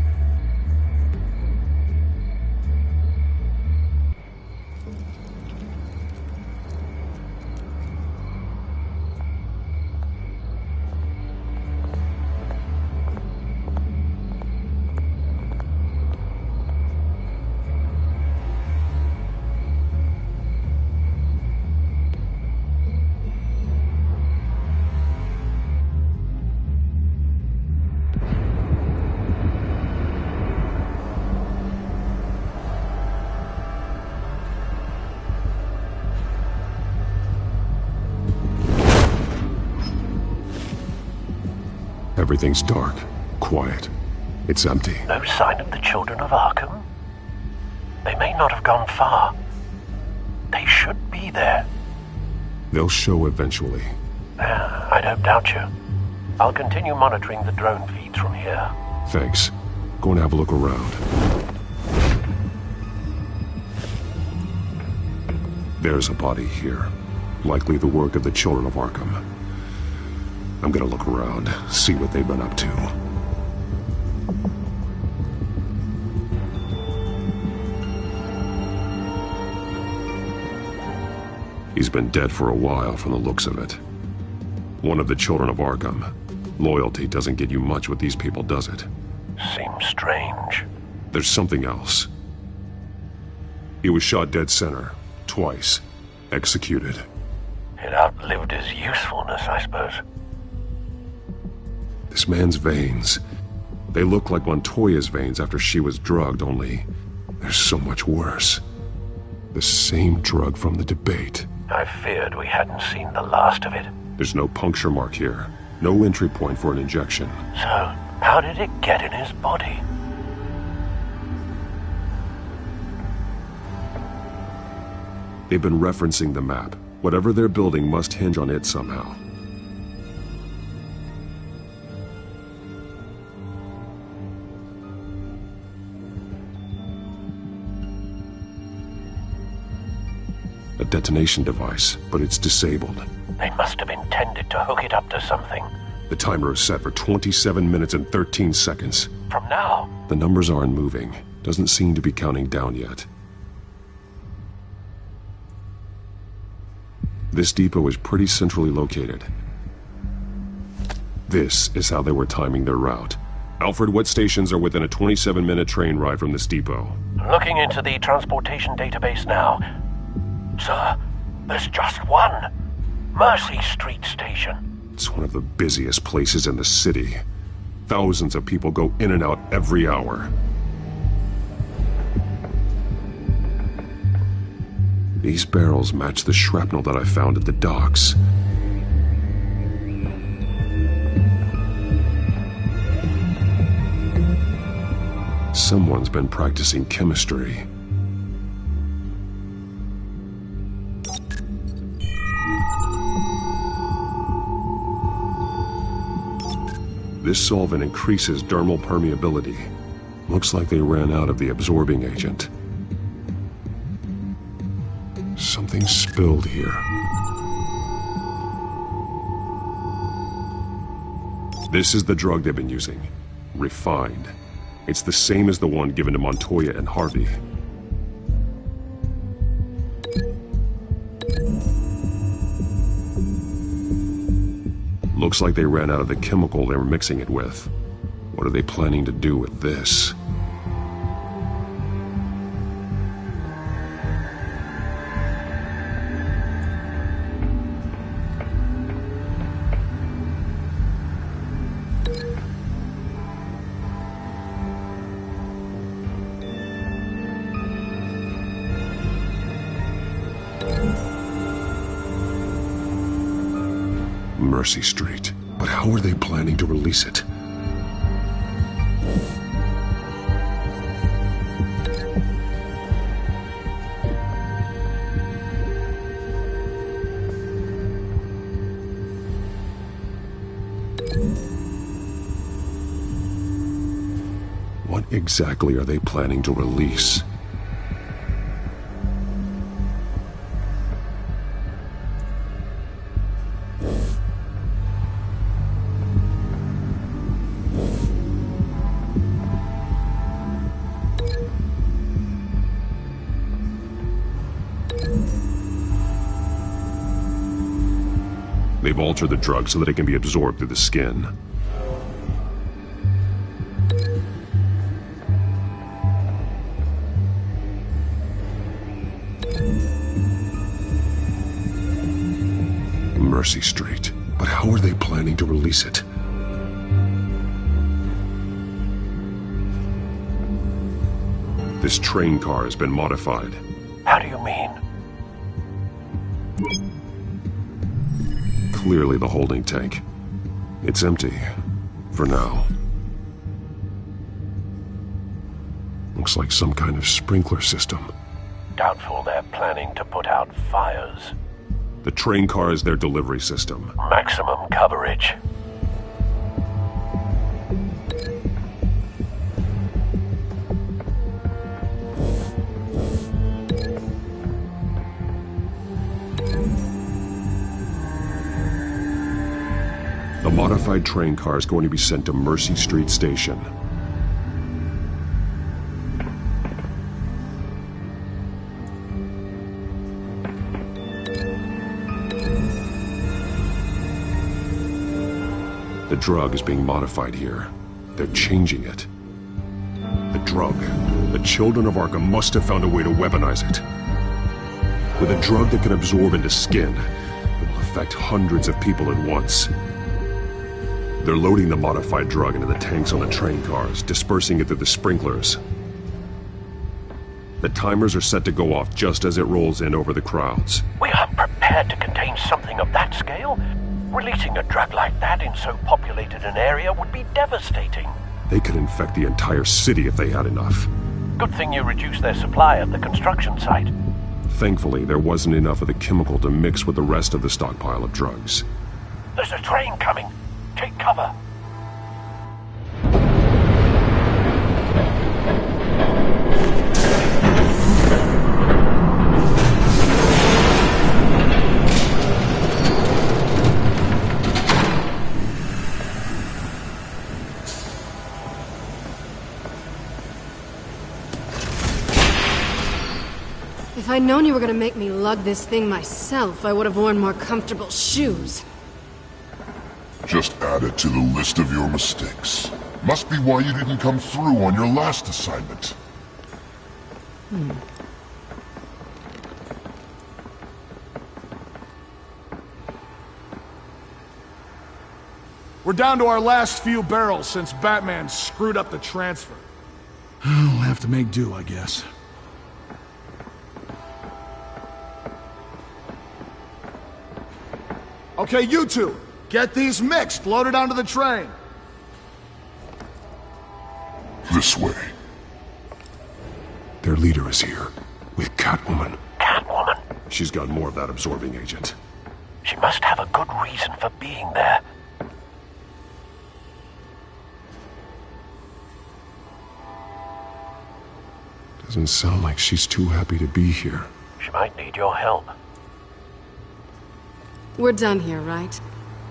Everything's dark, quiet. It's empty.
No sign of the children of Arkham? They may not have gone far. They should be there.
They'll show eventually.
I don't doubt you. I'll continue monitoring the drone feeds from here.
Thanks. Go and have a look around. There's a body here. Likely the work of the children of Arkham. I'm gonna look around, see what they've been up to. He's been dead for a while from the looks of it. One of the children of Arkham. Loyalty doesn't get you much with these people, does it?
Seems strange.
There's something else. He was shot dead center, twice. Executed.
It outlived his usefulness, I suppose.
This man's veins. They look like Montoya's veins after she was drugged, only they're so much worse. The same drug from the debate.
I feared we hadn't seen the last of it.
There's no puncture mark here. No entry point for an injection.
So, how did it get in his body?
They've been referencing the map. Whatever they're building must hinge on it somehow. A detonation device, but it's disabled.
They must have intended to hook it up to something.
The timer is set for 27 minutes and 13 seconds.
From now?
The numbers aren't moving. Doesn't seem to be counting down yet. This depot is pretty centrally located. This is how they were timing their route. Alfred, what stations are within a 27-minute train ride from this depot?
Looking into the transportation database now. Sir, there's just one. Mercy Street Station.
It's one of the busiest places in the city. Thousands of people go in and out every hour. These barrels match the shrapnel that I found at the docks. Someone's been practicing chemistry. This solvent increases dermal permeability. Looks like they ran out of the absorbing agent. Something spilled here. This is the drug they've been using. Refined. It's the same as the one given to Montoya and Harvey. Looks like they ran out of the chemical they were mixing it with. What are they planning to do with this? Mercy Street. But how are they planning to release it? What exactly are they planning to release? They've altered the drug so that it can be absorbed through the skin. Mercy Street. But how are they planning to release it? This train car has been modified.
How do you mean?
Clearly the holding tank. It's empty. For now. Looks like some kind of sprinkler system.
Doubtful they're planning to put out fires.
The train car is their delivery system.
Maximum coverage.
The modified train car is going to be sent to Mercy Street Station. The drug is being modified here. They're changing it. The drug. The children of Arkham must have found a way to weaponize it. With a drug that can absorb into skin, it will affect hundreds of people at once. They're loading the modified drug into the tanks on the train cars, dispersing it through the sprinklers. The timers are set to go off just as it rolls in over the crowds.
We aren't prepared to contain something of that scale. Releasing a drug like that in so populated an area would be devastating.
They could infect the entire city if they had enough.
Good thing you reduced their supply at the construction site.
Thankfully, there wasn't enough of the chemical to mix with the rest of the stockpile of drugs.
There's a train coming. Take cover.
If I'd known you were gonna make me lug this thing myself, I would have worn more comfortable shoes.
Just add it to the list of your mistakes. Must be why you didn't come through on your last assignment.
We're down to our last few barrels since Batman screwed up the transfer. We'll have to make do, I guess. Okay, you two, get these mixed, loaded onto the train.
This way.
Their leader is here, with Catwoman.
Catwoman?
She's got more of that absorbing agent.
She must have a good reason for being there.
Doesn't sound like she's too happy to be here.
She might need your help.
We're done here, right?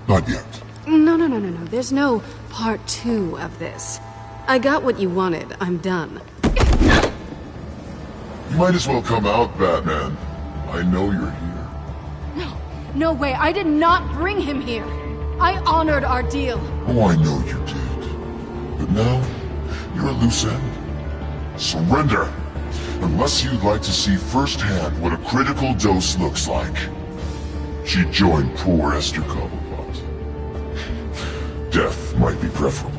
Not yet.
No. There's no part 2 of this. I got what you wanted. I'm done.
You might as well come out, Batman. I know you're here.
No way. I did not bring him here. I honored our deal.
Oh, I know you did. But now, you're a loose end. Surrender! Unless you'd like to see firsthand what a critical dose looks like. She joined poor Esther Cobblepot. Death might be preferable.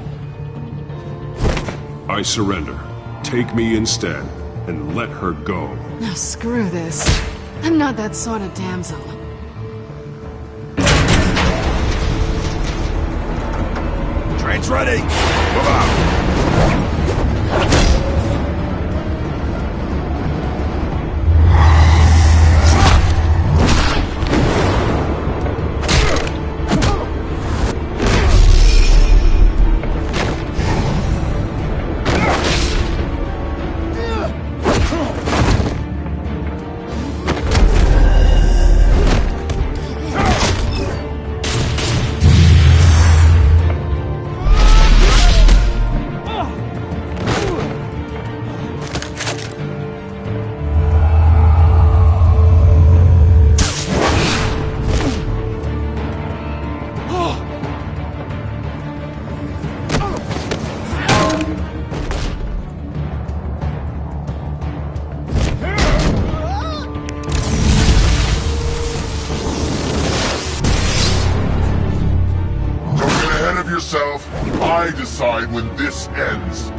I surrender. Take me instead, and let her go.
Now screw this. I'm not that sort of damsel.
Train's ready! Move out!
I decide when this ends.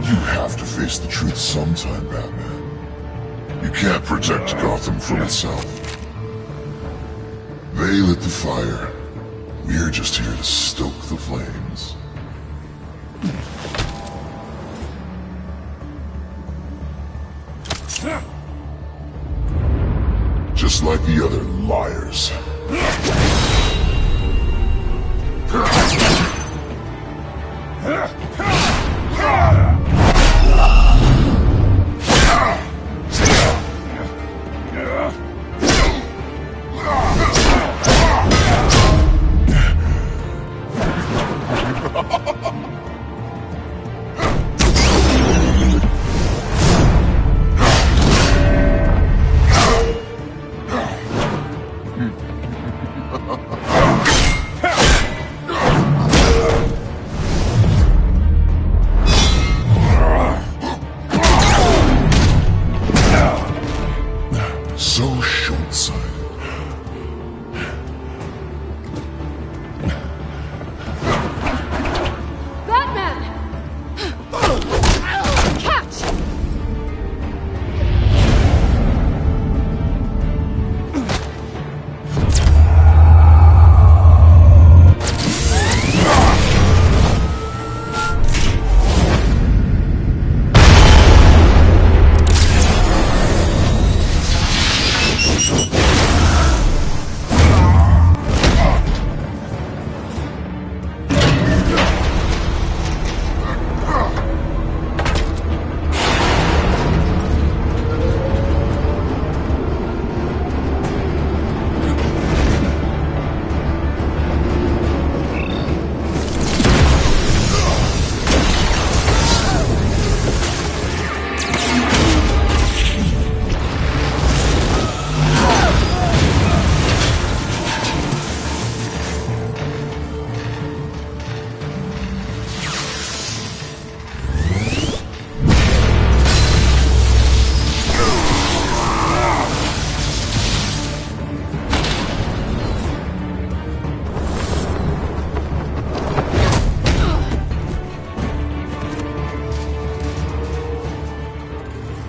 You have to face the truth sometime, Batman. You can't protect Gotham from itself. They lit the fire. We're just here to stoke the flames. Just like the other liars. So short-sighted.
Batman! Catch!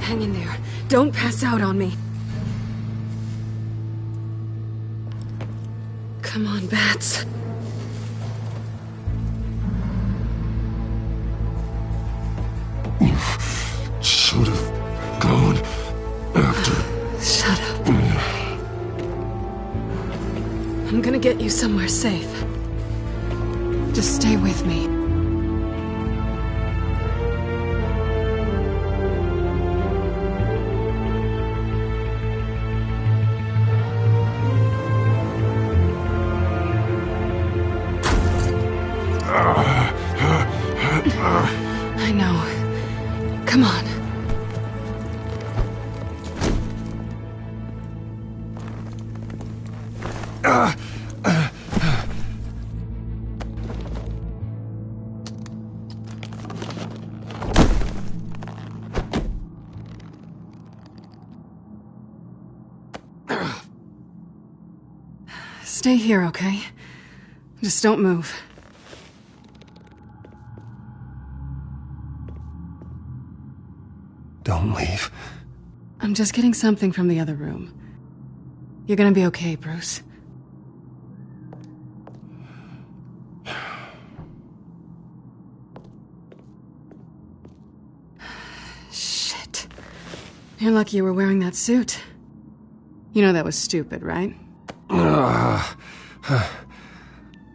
Hang in there. Don't pass out on me. Come on, Bats.
Should have gone after.
Shut up. I'm gonna get you somewhere safe. Just stay with me. I know. Come on. Stay here, okay? Just don't move.
Don't leave.
I'm just getting something from the other room. You're gonna be okay, Bruce. Shit. You're lucky you were wearing that suit. You know that was stupid, right?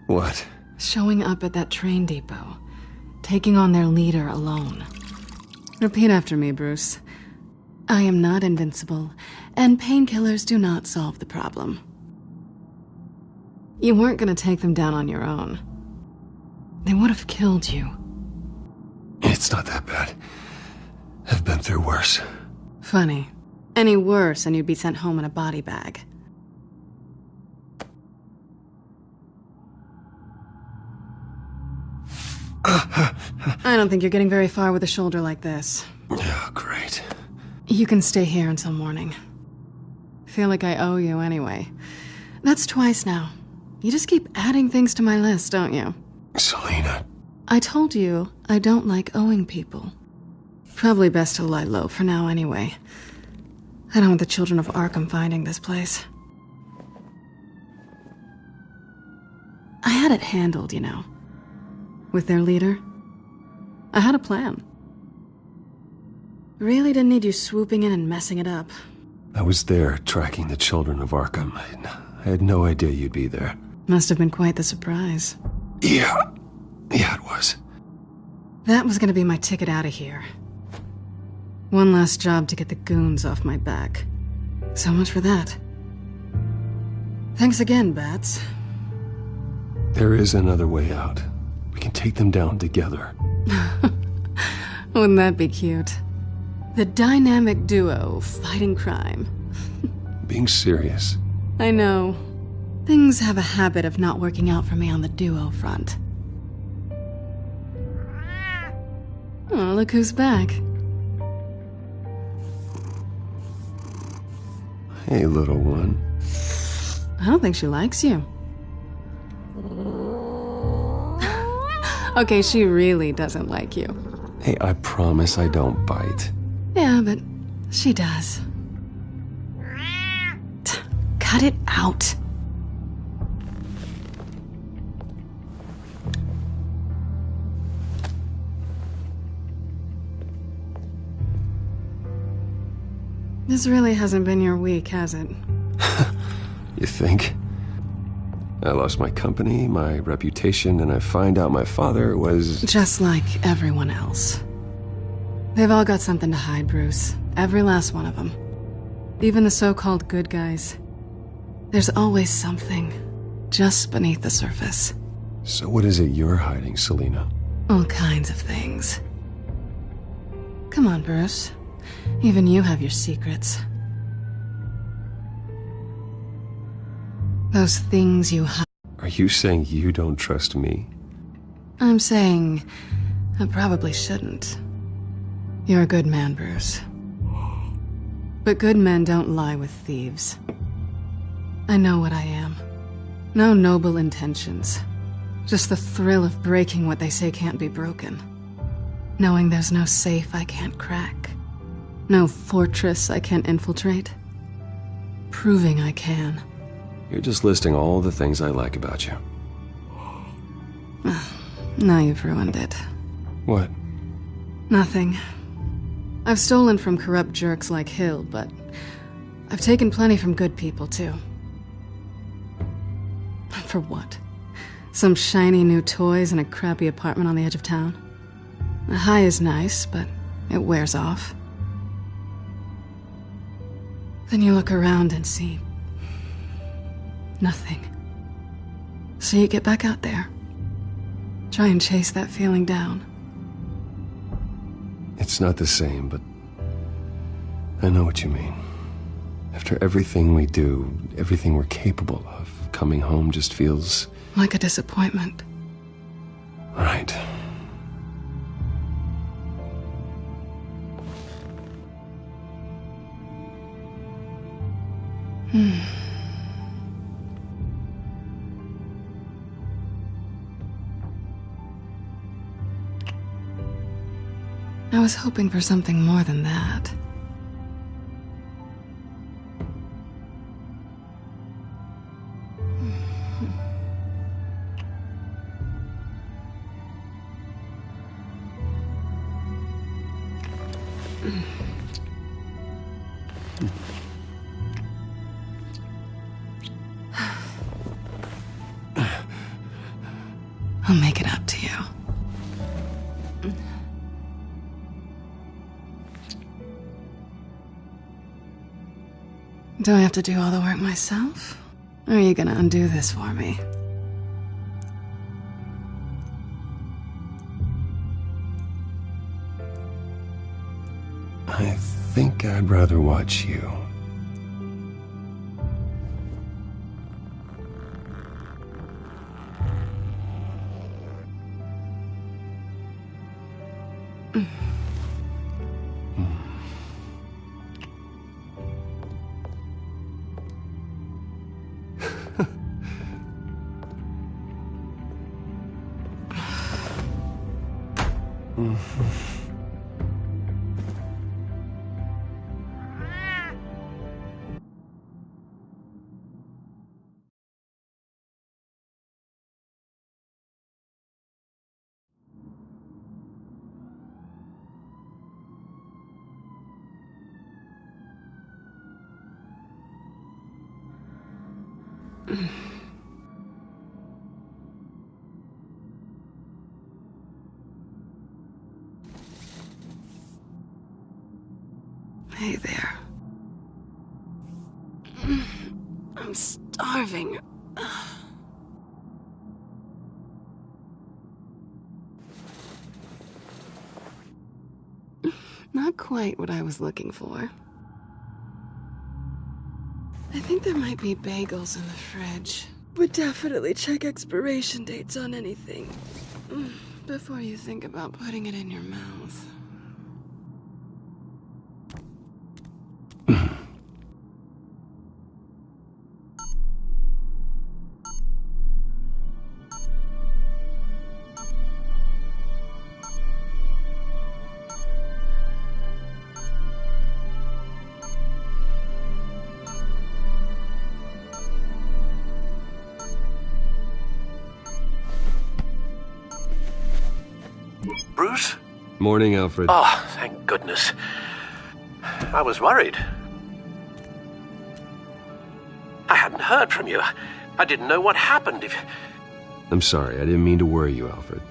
What?
Showing up at that train depot. Taking on their leader alone. Repeat after me, Bruce. I am not invincible, and painkillers do not solve the problem. You weren't gonna take them down on your own. They would have killed you.
It's not that bad. I've been through worse.
Funny. Any worse and you'd be sent home in a body bag. I don't think you're getting very far with a shoulder like this.
Oh, great.
You can stay here until morning. Feel like I owe you anyway. That's twice now. You just keep adding things to my list, don't you?
Selina.
I told you I don't like owing people. Probably best to lie low for now anyway. I don't want the children of Arkham finding this place. I had it handled, you know. With their leader. I had a plan. Really didn't need you swooping in and messing it up.
I was there tracking the children of Arkham. I had no idea you'd be there.
Must have been quite the surprise.
Yeah, it was.
That was gonna be my ticket out of here. One last job to get the goons off my back. So much for that. Thanks again, Bats.
There is another way out. We can take them down together.
Wouldn't that be cute? The dynamic duo fighting crime.
Being serious.
I know. Things have a habit of not working out for me on the duo front. Oh, look who's back.
Hey, little one.
I don't think she likes you. Okay, she really doesn't like you.
Hey, I promise I don't bite.
Yeah, but she does. Cut it out. This really hasn't been your week, has it?
You think? I lost my company, my reputation, and I find out my father was...
Just like everyone else. They've all got something to hide, Bruce. Every last one of them. Even the so-called good guys. There's always something just beneath the surface.
So what is it you're hiding, Selina?
All kinds of things. Come on, Bruce. Even you have your secrets. Those things you hide.
Are you saying you don't trust me?
I'm saying I probably shouldn't. You're a good man, Bruce. But good men don't lie with thieves. I know what I am. No noble intentions. Just the thrill of breaking what they say can't be broken. Knowing there's no safe I can't crack. No fortress I can't infiltrate. Proving I can.
You're just listing all the things I like about you.
Now you've ruined it.
What?
Nothing. I've stolen from corrupt jerks like Hill, but I've taken plenty from good people, too. For what? Some shiny new toys and a crappy apartment on the edge of town? The high is nice, but it wears off. Then you look around and see nothing. So you get back out there. Try and chase that feeling down.
It's not the same, but I know what you mean. After everything we do, everything we're capable of, coming home just feels...
like a disappointment.
Right.
I was hoping for something more than that. I'll make it up to you. Do I have to do all the work myself? Or are you gonna undo this for me?
I think I'd rather watch you.
Hey there. I'm starving. Not quite what I was looking for. I think there might be bagels in the fridge. But definitely check expiration dates on anything before you think about putting it in your mouth.
Bruce?
Morning, Alfred.
Oh, thank goodness. I was worried. I hadn't heard from you. I didn't know what happened.
I'm sorry, I didn't mean to worry you, Alfred.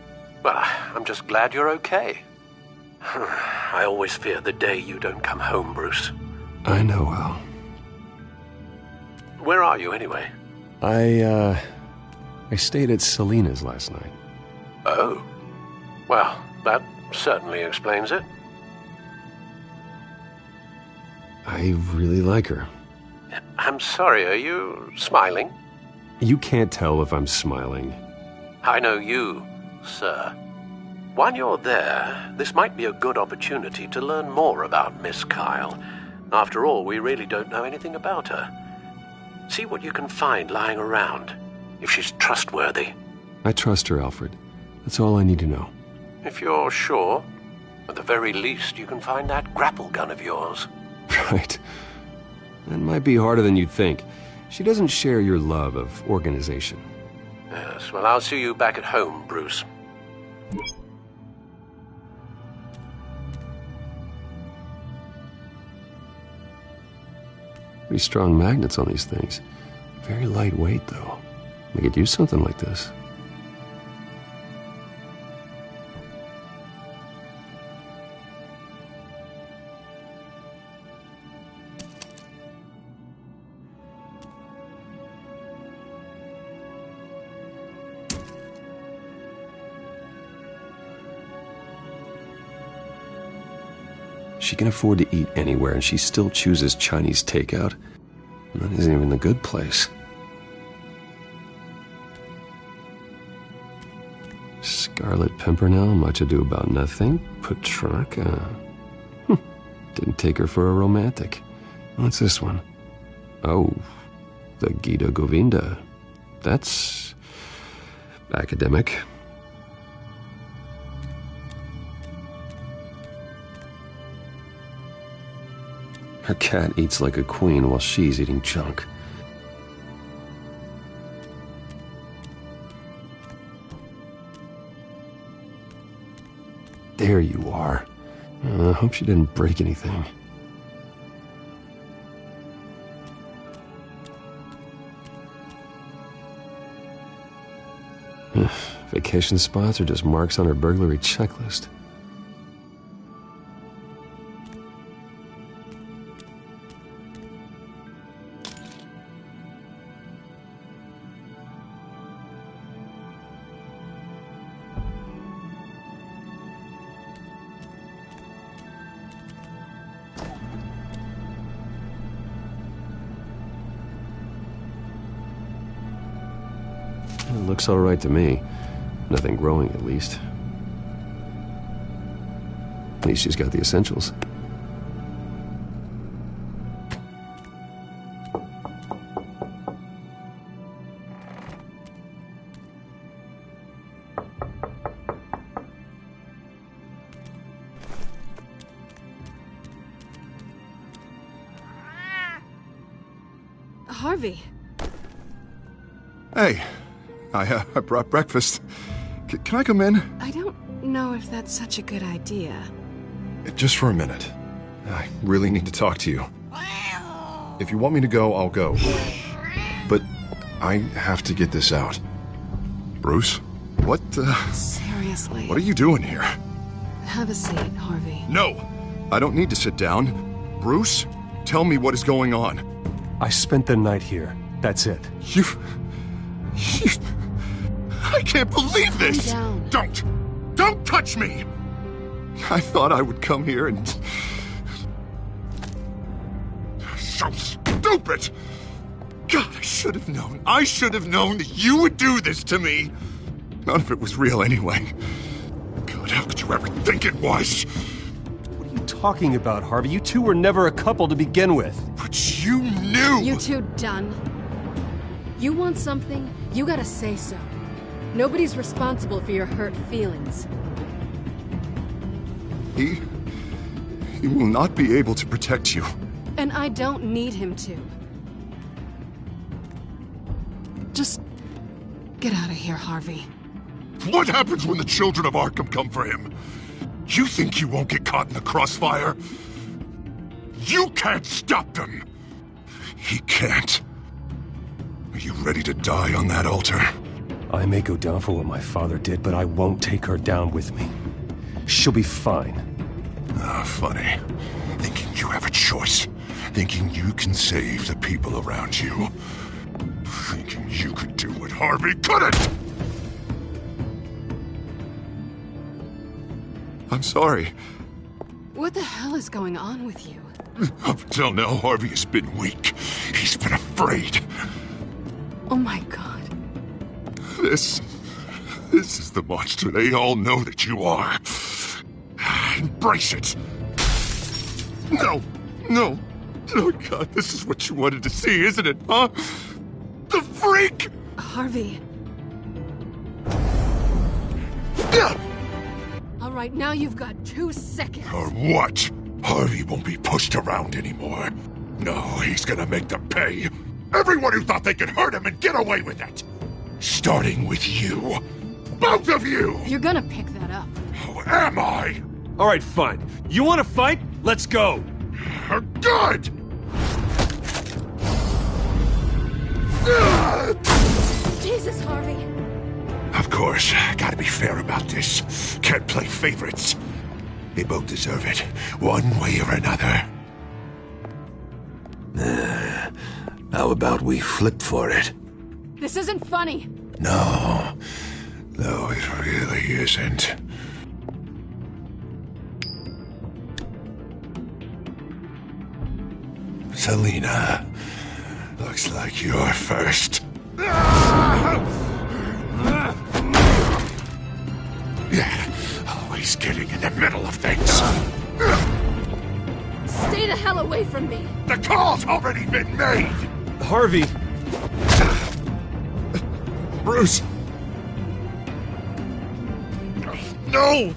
Well, I'm just glad you're okay. I always fear the day you don't come home, Bruce.
I know, Al.
Where are you, anyway?
I stayed at Selena's last night.
Oh. Well, that certainly explains it.
I really like her.
I'm sorry, are you smiling?
You can't tell if I'm smiling.
I know you, sir. While you're there, this might be a good opportunity to learn more about Miss Kyle. After all, we really don't know anything about her. See what you can find lying around, if she's trustworthy.
I trust her, Alfred. That's all I need to know.
If you're sure, at the very least, you can find that grapple gun of yours.
Right. That might be harder than you'd think. She doesn't share your love of organization.
Yes, well, I'll see you back at home, Bruce.
Pretty strong magnets on these things. Very lightweight, though. We could use something like this. She can afford to eat anywhere, and she still chooses Chinese takeout. That isn't even the good place. Scarlet Pimpernel, Much Ado About Nothing, Petrarca. Didn't take her for a romantic. What's this one? Oh, the Gita Govinda. That's academic. Her cat eats like a queen while she's eating junk. There you are. I hope she didn't break anything. Vacation spots are just marks on her burglary checklist. It looks all right to me. Nothing growing, at least. At least she's got the essentials.
Harvey.
Hey, I brought breakfast. Can I come in?
I don't know if that's such a good idea.
Just for a minute. I really need to talk to you. If you want me to go, I'll go. But I have to get this out. Bruce? What
Seriously.
What are you doing here?
Have a seat, Harvey.
No! I don't need to sit down. Bruce, tell me what is going on.
I spent the night here. That's it.
You... I can't believe this!
Calm down.
Don't touch me! I thought I would come here and... So stupid! God, I should have known. I should have known that you would do this to me! None of it was real anyway. God, how could you ever think it was?
What are you talking about, Harvey? You two were never a couple to begin with.
But you knew!
You two done? You want something, you gotta say so. Nobody's responsible for your hurt feelings.
He will not be able to protect you.
And I don't need him to. Just get out of here, Harvey.
What happens when the children of Arkham come for him? You think you won't get caught in the crossfire? You can't stop them! He can't. Are you ready to die on that altar?
I may go down for what my father did, but I won't take her down with me. She'll be fine.
Ah, funny. Thinking you have a choice. Thinking you can save the people around you. Thinking you could do what Harvey couldn't!
I'm sorry.
What the hell is going on with you?
Up until now, Harvey has been weak. He's been afraid.
Oh my God.
This is the monster they all know that you are. Embrace it. No. Oh God, this is what you wanted to see, isn't it, huh? The freak!
Harvey. All right, now you've got 2 seconds.
Or what? Harvey won't be pushed around anymore. No, he's gonna make them pay. Everyone who thought they could hurt him and get away with it. Starting with you. Both of you!
You're gonna pick that up.
Who am I?
All right, fine. You want to fight? Let's go.
Good!
Jesus, Harvey.
Of course, gotta be fair about this. Can't play favorites. They both deserve it, one way or another. How about we flip for it?
This isn't funny.
No, it really isn't. Selina, looks like you're first. Yeah, always getting in the middle of things.
Stay the hell away from me.
The call's already been made!
Harvey!
Bruce!
No!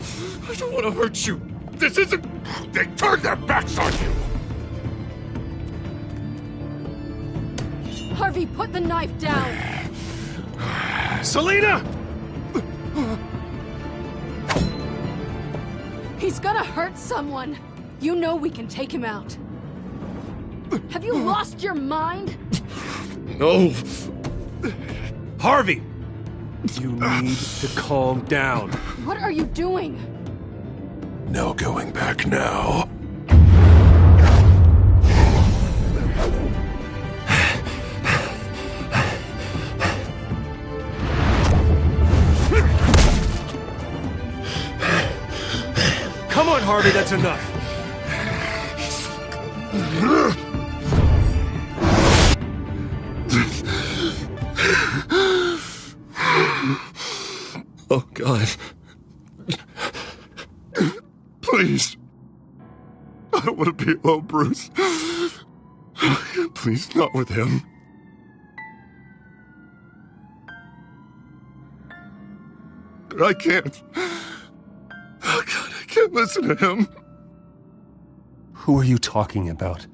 I don't want to hurt you. This isn't...
They turned their backs on you!
Harvey, put the knife down.
Selina!
He's gonna hurt someone. You know we can take him out. Have you lost your mind?
No. Harvey! You need to calm down.
What are you doing?
No going back now.
Come on, Harvey, that's enough.
Oh, God. Please. I don't want to be alone, Bruce. Please, not with him. But I can't. Oh, God, I can't listen to him.
Who are you talking about?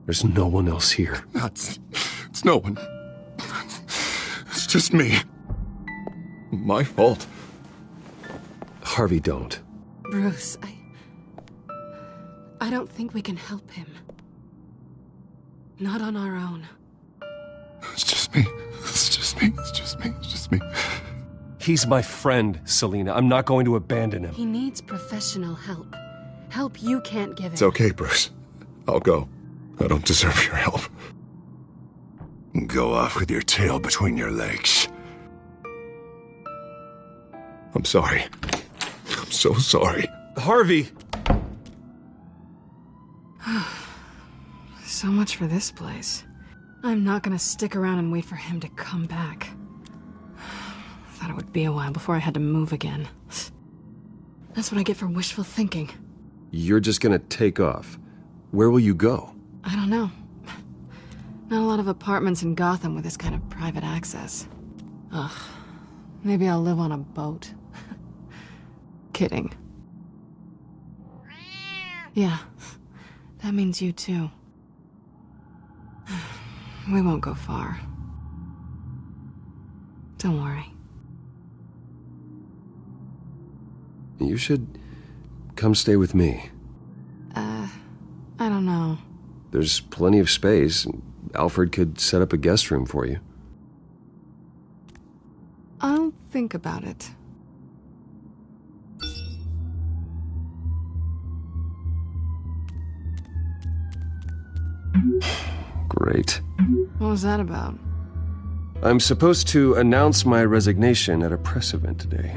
There's no one else here.
It's no one. It's just me. My fault.
Harvey, don't.
Bruce, I don't think we can help him. Not on our own.
It's just me. It's just me. It's just me. It's just me.
He's my friend, Selina. I'm not going to abandon him.
He needs professional help. Help you can't give him.
It's okay, Bruce. I'll go. I don't deserve your help. Go off with your tail between your legs. I'm sorry. I'm so sorry.
Harvey!
So much for this place. I'm not gonna stick around and wait for him to come back. Thought it would be a while before I had to move again. That's what I get for wishful thinking.
You're just gonna take off. Where will you go?
I don't know. Not a lot of apartments in Gotham with this kind of private access. Ugh. Maybe I'll live on a boat. Kidding. Yeah. That means you too. We won't go far. Don't worry.
You should come stay with me.
I don't know.
There's plenty of space. Alfred could set up a guest room for you.
I'll think about it.
Great.
What was that about?
I'm supposed to announce my resignation at a press event today.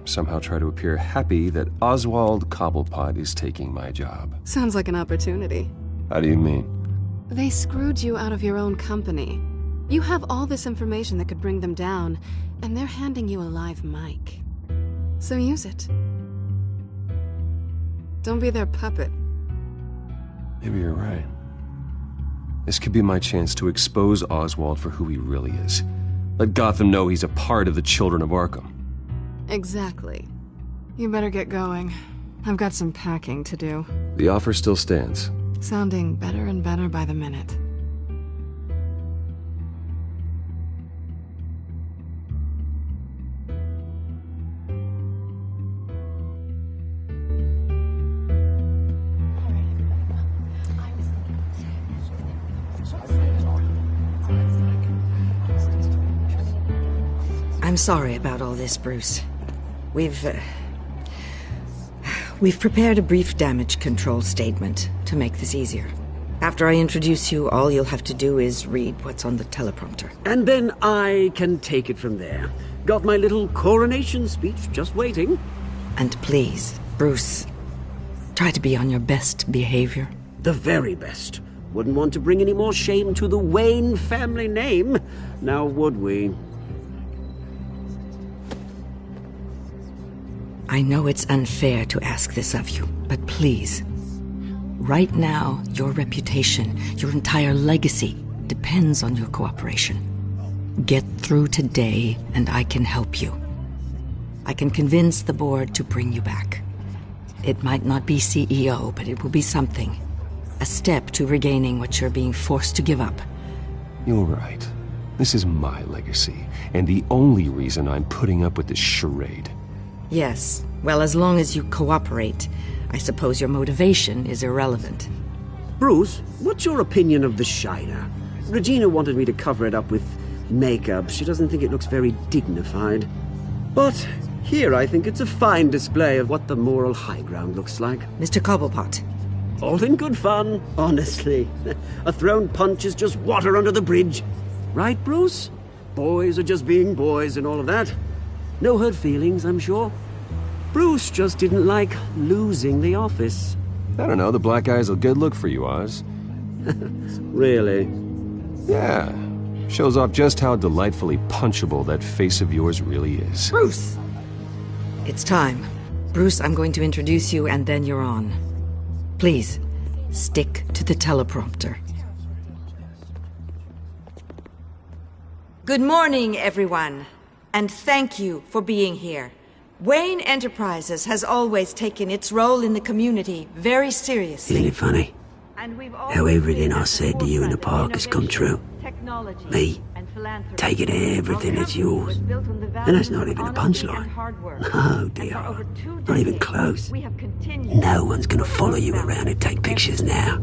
Somehow try to appear happy that Oswald Cobblepot is taking my job.
Sounds like an opportunity.
How do you mean?
They screwed you out of your own company. You have all this information that could bring them down, and they're handing you a live mic. So use it. Don't be their puppet.
Maybe you're right. This could be my chance to expose Oswald for who he really is. Let Gotham know he's a part of the Children of Arkham.
Exactly. You better get going. I've got some packing to do.
The offer still stands.
Sounding better and better by the minute.
I'm sorry about all this, Bruce. We've prepared a brief damage control statement to make this easier. After I introduce you, all you'll have to do is read what's on the teleprompter.
And then I can take it from there. Got my little coronation speech just waiting.
And please, Bruce, try to be on your best behavior.
The very best. Wouldn't want to bring any more shame to the Wayne family name, now would we?
I know it's unfair to ask this of you, but please, right now, your reputation, your entire legacy, depends on your cooperation. Get through today, and I can help you. I can convince the board to bring you back. It might not be CEO, but it will be something. A step to regaining what you're being forced to give up.
You're right. This is my legacy, and the only reason I'm putting up with this charade.
Yes. Well, as long as you cooperate, I suppose your motivation is irrelevant.
Bruce, what's your opinion of the Shiner? Regina wanted me to cover it up with makeup. She doesn't think it looks very dignified. But here I think it's a fine display of what the moral high ground looks like.
Mr. Cobblepot.
All in good fun, honestly. A thrown punch is just water under the bridge. Right, Bruce? Boys are just being boys and all of that. No hurt feelings, I'm sure. Bruce just didn't like losing the office.
I don't know, the black eye's a good look for you, Oz.
Really?
Yeah. Shows off just how delightfully punchable that face of yours really is.
Bruce! It's time. Bruce, I'm going to introduce you and then you're on. Please, stick to the teleprompter. Good morning, everyone. And thank you for being here. Wayne Enterprises has always taken its role in the community very seriously.
Isn't it funny? How everything I said to you in the park has come true. Me, taking everything that's yours. And that's not even a punchline. Oh dear, not even close. No one's gonna follow you around and take pictures now.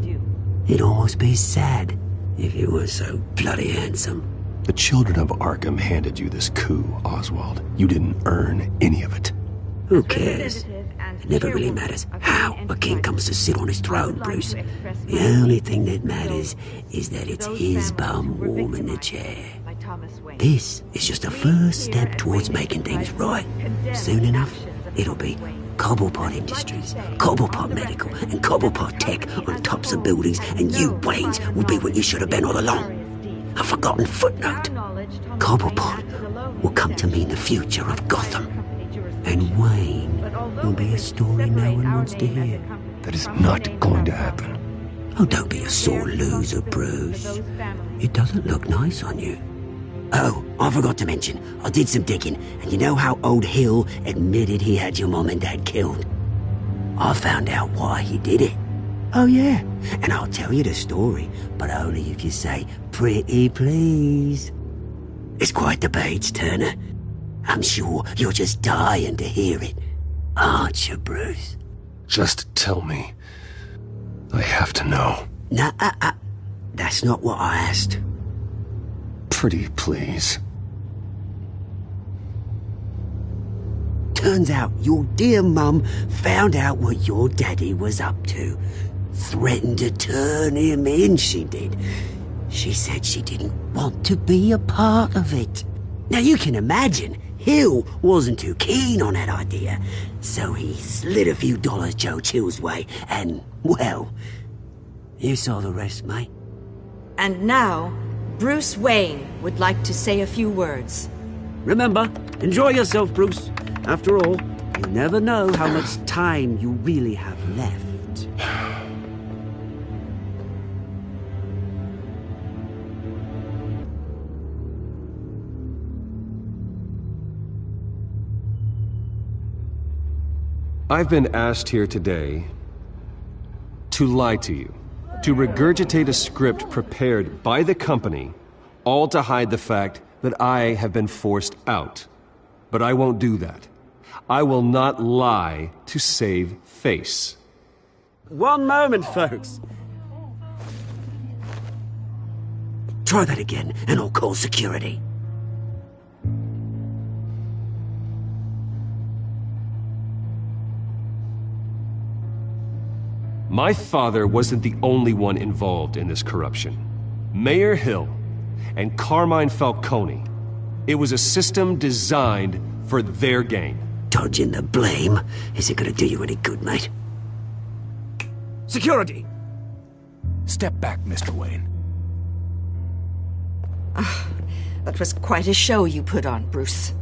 It'd almost be sad if you were so bloody handsome.
The children of Arkham handed you this coup, Oswald. You didn't earn any of it.
Who cares? It never really matters how a king comes to sit on his throne, Bruce. The only thing that matters is that it's his bum warm in the chair. This is just a first step towards making things right. Soon enough, it'll be Cobblepot Industries, Cobblepot Medical, and Cobblepot Tech on tops of buildings, and you, Waynes, will be what you should have been all along. A forgotten footnote. Cobblepot will come to mean the future of Gotham. And Wayne will be a story no one wants to hear.
That is not going to happen.
Oh, don't be a sore loser, Bruce. It doesn't look nice on you. Oh, I forgot to mention, I did some digging, and you know how old Hill admitted he had your mom and dad killed? I found out why he did it. Oh yeah, and I'll tell you the story, but only if you say, "Pretty please." It's quite the page turner. I'm sure you're just dying to hear it, aren't you, Bruce?
Just tell me. I have to know.
Nah, that's not what I asked.
Pretty please.
Turns out your dear mum found out what your daddy was up to. Threatened to turn him in, she did. She said she didn't want to be a part of it. Now you can imagine, Hill wasn't too keen on that idea, so he slid a few dollars Joe Chill's way, and, well, you saw the rest, mate.
And now, Bruce Wayne would like to say a few words.
Remember, enjoy yourself, Bruce. After all, you never know how much time you really have left.
I've been asked here today to lie to you, to regurgitate a script prepared by the company, all to hide the fact that I have been forced out. But I won't do that. I will not lie to save face.
One moment, folks. Try that again, and I'll call security.
My father wasn't the only one involved in this corruption. Mayor Hill and Carmine Falcone. It was a system designed for their gain.
Dodging the blame isn't gonna do you any good, mate.
Security! Step back, Mr. Wayne.
That was quite a show you put on, Bruce.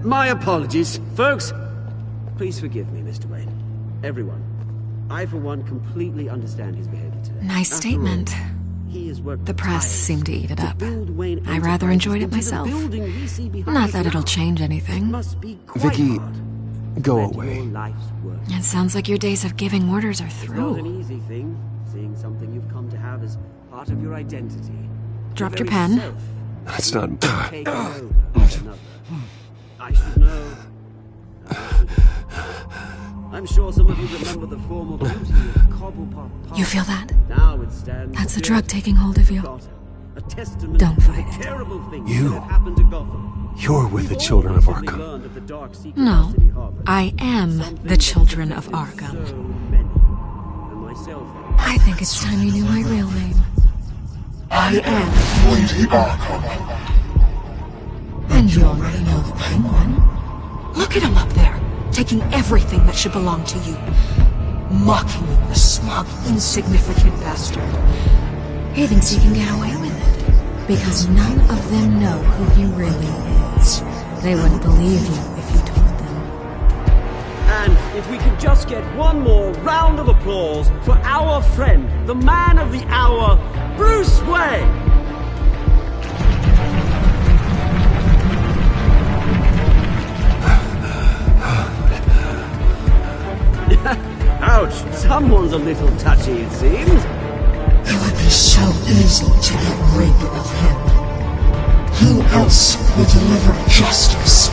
My apologies. Folks, please forgive me, Mr. Wayne. Everyone. I, for one, completely understand his behavior today.
Nice statement. The press seemed to eat it up. I rather enjoyed it myself. Not that it'll change anything.
Vicky, go away.
It sounds like your days of giving orders are
It's not
through.
an easy thing, seeing something you've come to have as part of your identity.
Dropped your pen?
That's not...
I should know. I'm sure some of you remember the formal beauty of Cobblepot Park.
You feel that?
Now it stands
That's the
here,
drug taking hold of you.
a testament
Don't
to
fight
the
it.
terrible things
You-
that have happened to Gotham.
You're with the children of Arkham.
Learned of the dark secret
No,
of City Harbor.
I am the children of Arkham.
And myself.
I think it's time you knew my real name. I am
Lady Arkham.
And you already know the Penguin. Look at him up there, taking everything that should belong to you. Mocking you, the smug, insignificant bastard. He thinks he can get away with it, because none of them know who he really is. They wouldn't believe you if you told them.
And if we could just get one more round of applause for our friend, the man of the hour, Bruce Wayne! Ouch, someone's a little touchy, it seems.
It would be so easy to get rid of him. Who else will deliver justice?